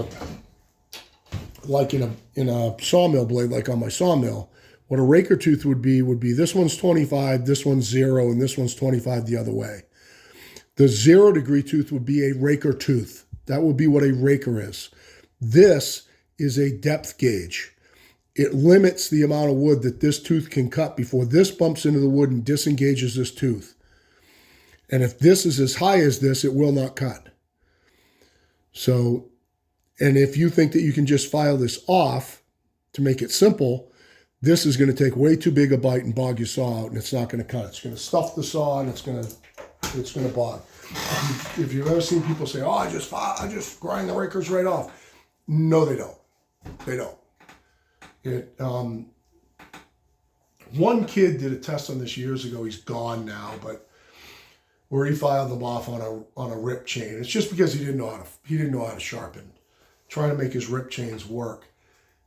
Speaker 1: like in a sawmill blade, like on my sawmill. What a raker tooth would be this one's 25, this one's 0, and this one's 25 the other way. The 0 degree tooth would be a raker tooth. That would be what a raker is. This is a depth gauge. It limits the amount of wood that this tooth can cut before this bumps into the wood and disengages this tooth. And if this is as high as this, it will not cut. So, and if you think that you can just file this off to make it simple, this is going to take way too big a bite and bog your saw out, and it's not going to cut. It's going to stuff the saw, and it's going to bog. If you've ever seen people say, "Oh, I just grind the rakers right off," no, they don't. They don't. One kid did a test on this years ago. He's gone now, but where he filed them off on a rip chain. It's just because he didn't know how to sharpen, trying to make his rip chains work,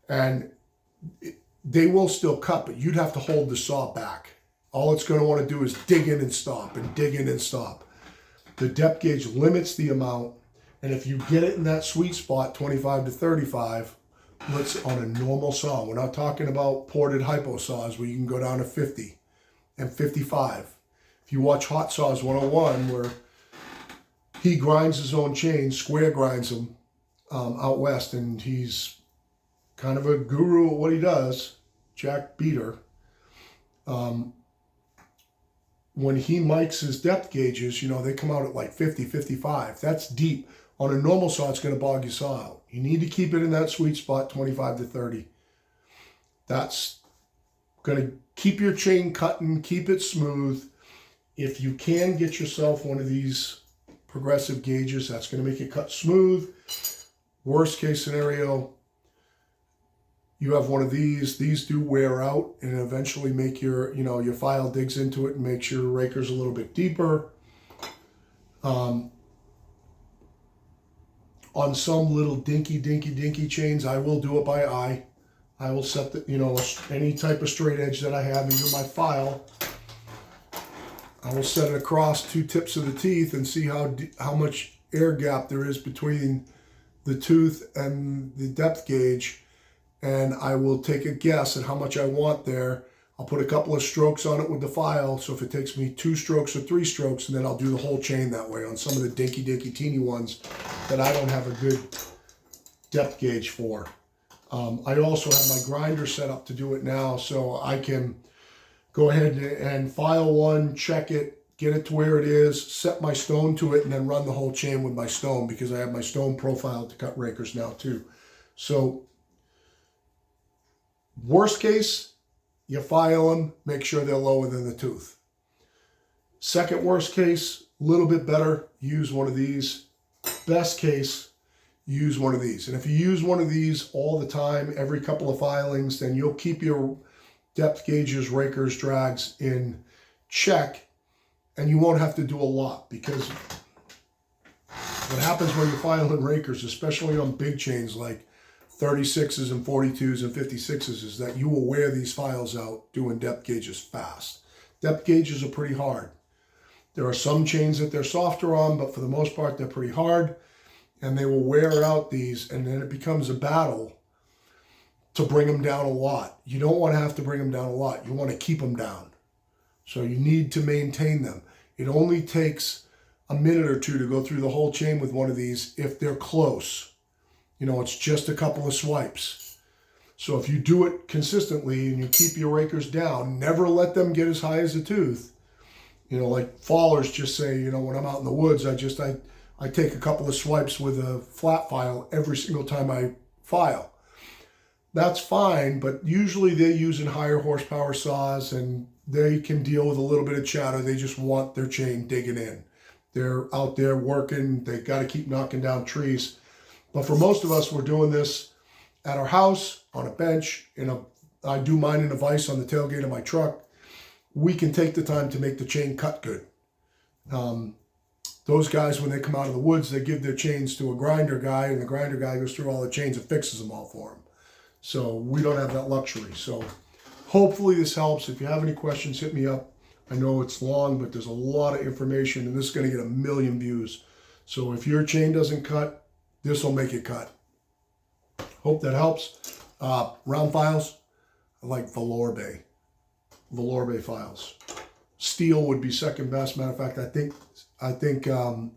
Speaker 1: and they will still cut, but you'd have to hold the saw back. All it's going to want to do is dig in and stop and dig in and stop. The depth gauge limits the amount, and if you get it in that sweet spot, 25 to 35, let's on a normal saw. We're not talking about ported hypo saws where you can go down to 50 and 55. If you watch Hot Saws 101, where he grinds his own chains, square grinds them out west, and he's kind of a guru at what he does, Jack Beater. When he mics his depth gauges, they come out at like 50, 55. That's deep. On a normal saw, it's going to bog your saw out. You need to keep it in that sweet spot, 25 to 30. That's going to keep your chain cutting, keep it smooth. If you can get yourself one of these progressive gauges, that's going to make it cut smooth. Worst case scenario, you have one of these. These do wear out and eventually make your file digs into it and makes your rakers a little bit deeper. On some little dinky chains, I will do it by eye. I will set any type of straight edge that I have into my file. I will set it across two tips of the teeth and see how much air gap there is between the tooth and the depth gauge. And I will take a guess at how much I want there. I'll put a couple of strokes on it with the file. So if it takes me 2 strokes or 3 strokes, and then I'll do the whole chain that way on some of the dinky teeny ones that I don't have a good depth gauge for. I also have my grinder set up to do it now, so I can go ahead and file one, check it, get it to where it is, set my stone to it, and then run the whole chain with my stone, because I have my stone profiled to cut rakers now too. So worst case, you file them, make sure they're lower than the tooth. Second worst case, a little bit better, use one of these. Best case, use one of these. And if you use one of these all the time, every couple of filings, then you'll keep your depth gauges, rakers, drags in check, and you won't have to do a lot, because what happens when you're filing rakers, especially on big chains like 36s and 42s and 56s, is that you will wear these files out doing depth gauges fast. Depth gauges are pretty hard. There are some chains that they're softer on, but for the most part, they're pretty hard, and they will wear out these, and then it becomes a battle to bring them down a lot. You don't want to have to bring them down a lot. You want to keep them down. So you need to maintain them. It only takes a minute or two to go through the whole chain with one of these if they're close. It's just a couple of swipes. So if you do it consistently and you keep your rakers down, never let them get as high as the tooth. Like fallers just say, when I'm out in the woods, I take a couple of swipes with a flat file every single time I file. That's fine, but usually they're using higher horsepower saws and they can deal with a little bit of chatter. They just want their chain digging in. They're out there working. They got to keep knocking down trees. But for most of us, we're doing this at our house, on a bench. I do mine in a vise on the tailgate of my truck. We can take the time to make the chain cut good. Those guys, when they come out of the woods, they give their chains to a grinder guy, and the grinder guy goes through all the chains and fixes them all for them. So we don't have that luxury. So hopefully this helps. If you have any questions, hit me up. I know it's long, but there's a lot of information, and this is going to get 1 million views. So if your chain doesn't cut, this will make it cut. Hope that helps. Round files, I like velour bay files. Steel would be second best. Matter of fact, I think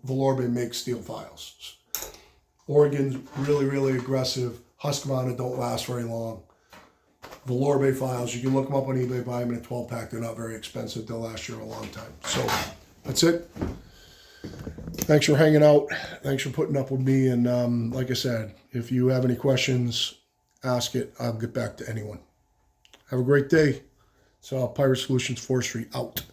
Speaker 1: velour bay makes steel files. Oregon's really, really aggressive. Husqvarna don't last very long. Velour bay files, you can look them up on eBay, buy them in a 12-pack. They're not very expensive. They'll last you a long time. So that's it. Thanks for hanging out. Thanks for putting up with me. And like I said, if you have any questions, ask it. I'll get back to anyone. Have a great day. So Pirate Solutions Forestry out.